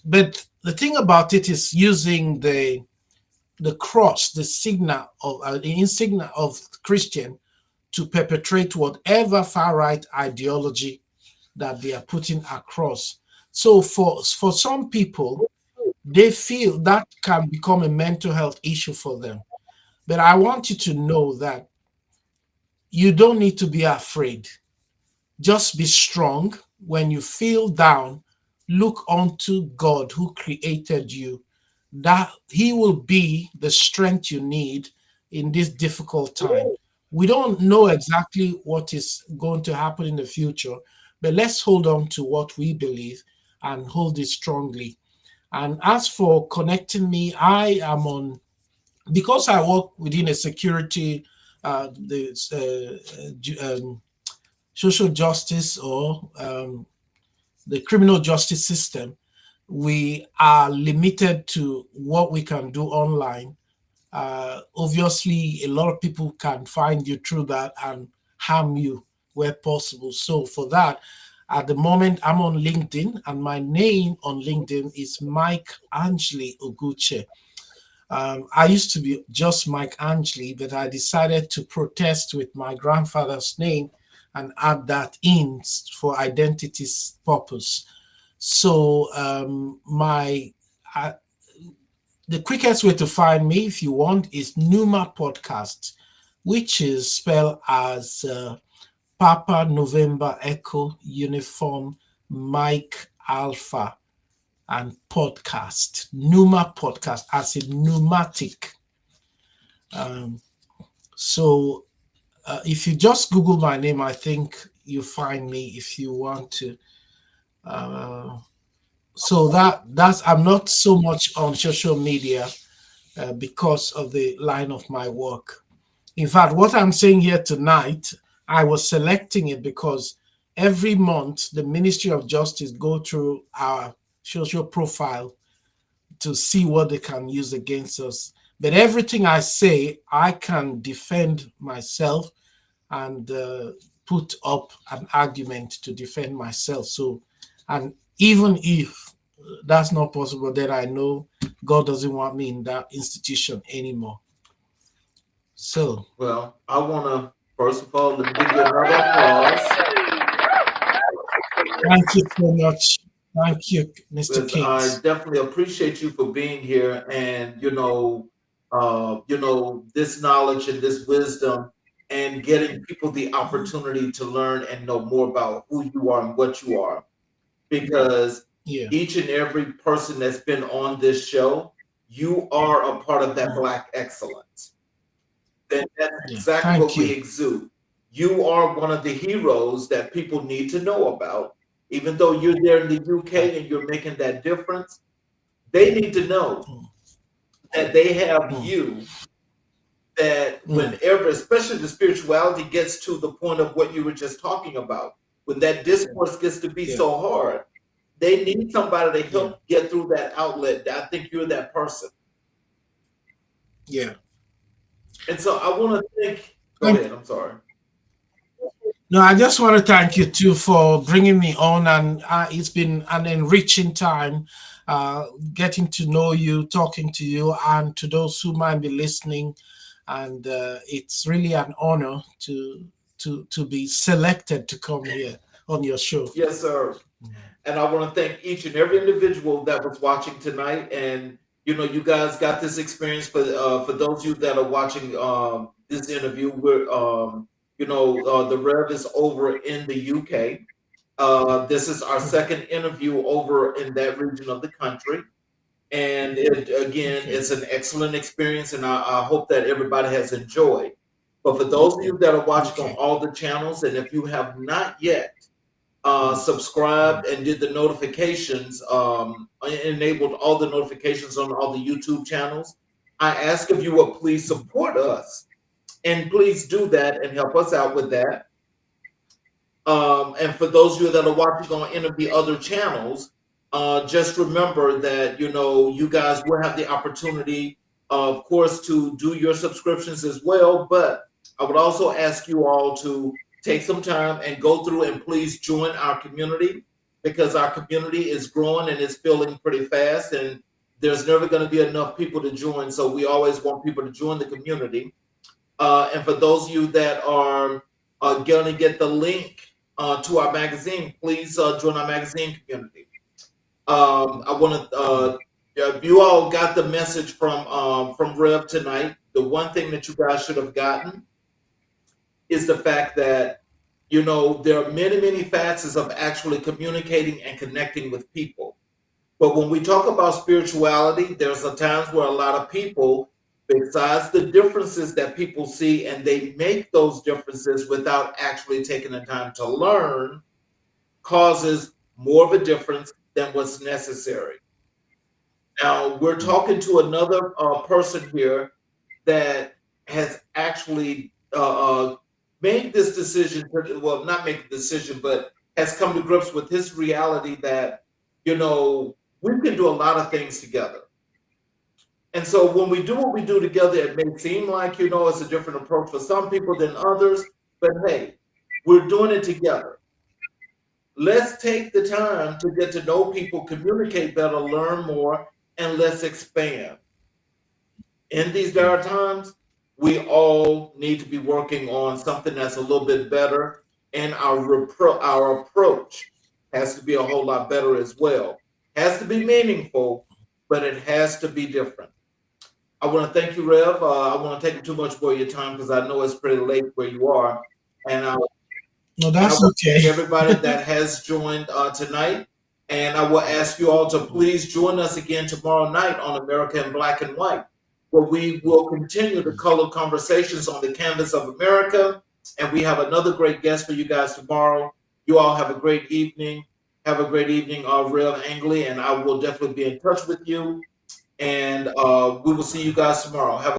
but the thing about it is using the cross, the signal of the insignia of Christian, to perpetrate whatever far right ideology that they are putting across. So for some people, they feel that can become a mental health issue for them. But I want you to know that you don't need to be afraid. Just be strong. When you feel down, look unto God who created you, that He will be the strength you need in this difficult time. We don't know exactly what is going to happen in the future, but let's hold on to what we believe and hold it strongly. And as for connecting me, I am on, because I work within a security, the social justice, or the criminal justice system. We are limited to what we can do online. Obviously, a lot of people can find you through that and harm you where possible. So for that, at the moment, I'm on LinkedIn, and my name on LinkedIn is Mike Angley Ogwuche. I used to be just Mike Angley, but I decided to protest with my grandfather's name and add that in for identity's purpose. So my the quickest way to find me, if you want, is Numa Podcast, which is spelled as Papa November Echo Uniform Mike Alpha and podcast. Numa Podcast, as in pneumatic. So if you just Google my name, I think you find me if you want to. So that's I'm not so much on social media because of the line of my work. In fact, what I'm saying here tonight, I was selecting it because every month the Ministry of Justice go through our social profile to see what they can use against us. But everything I say, I can defend myself and put up an argument to defend myself. So, and even if that's not possible, then I know God doesn't want me in that institution anymore. So, Well, I want to, first of all, let me give you another applause. thank you so much. Thank you, Mr. Liz, I Kings. definitely appreciate you for being here, and this knowledge and this wisdom, and getting people the opportunity to learn and know more about who you are and what you are. Because Yeah, each and every person that's been on this show, you are a part of that mm, Black excellence. And that's yeah. exactly what Thank we you. exude. You are one of the heroes that people need to know about. Even though you're there in the Uh, UK and you're making that difference, they need to know mm, that they have mm, you, that mm, whenever, especially the spirituality gets to the point of what you were just talking about, when that discourse gets to be yeah, so hard, they need somebody to yeah, help get through that outlet. I think you're that person. yeah. And so I want to thank, go Thank ahead, I'm sorry. No, I just want to thank you too for bringing me on, and it's been an enriching time getting to know you, talking to you, and to those who might be listening. And it's really an honor to be selected to come here on your show. Yes, sir. And I want to thank each and every individual that was watching tonight. And you guys got this experience. For those of you that are watching this interview, we're the Rev is over in the UK. This is our Mhm. second interview over in that region of the country. And again, Okay. it's an excellent experience, and I hope that everybody has enjoyed. But for those of you that are watching on Okay. all the channels, and if you have not yet Mm, subscribed mm, and did the notifications, enabled all the notifications on all the YouTube channels, I ask if you would please mm, support us, and please do that and help us out with that. And for those of you that are watching on any of the other channels, just remember that you guys will have the opportunity, of course, to do your subscriptions as well. But I would also ask you all to take some time and go through and please join our community, because our community is growing and it's filling pretty fast, and there's never going to be enough people to join. So we always want people to join the community. And for those of you that are going to get the link to our magazine, please join our magazine community. I want to, mm, if you all got the message from Rev tonight, the one thing that you guys should have gotten is the fact that there are many, many facets of actually communicating and connecting with people. But when we talk about spirituality, there's a times where a lot of people, besides the differences that people see, and they make those differences without actually taking the time to learn, causes more of a difference than what's necessary. Now, we're mm. talking to another person here that has actually made this decision, well, not make the decision, but has come to grips with his reality that, we can do a lot of things together. And so when we do what we do together, it may seem like, it's a different approach for some people than others, but hey, we're doing it together. Let's take the time to get to know people, communicate better, learn more, and let's expand. In these dire times, we all need to be working on something that's a little bit better, and our approach has to be a whole lot better as well. Has to be meaningful, but it has to be different. I want to thank you, Rev. I want to take too much more of your time because I know it's pretty late where you are, and No, and I that's want to okay. thank everybody that has joined tonight. And I will ask you all to please join us again tomorrow night on America in Black and White, where we will continue the color conversations on the canvas of America. And we have another great guest for you guys tomorrow. You all have a great evening. Have a great evening, Rev Angley, and I will definitely be in touch with you. And we will see you guys tomorrow. Have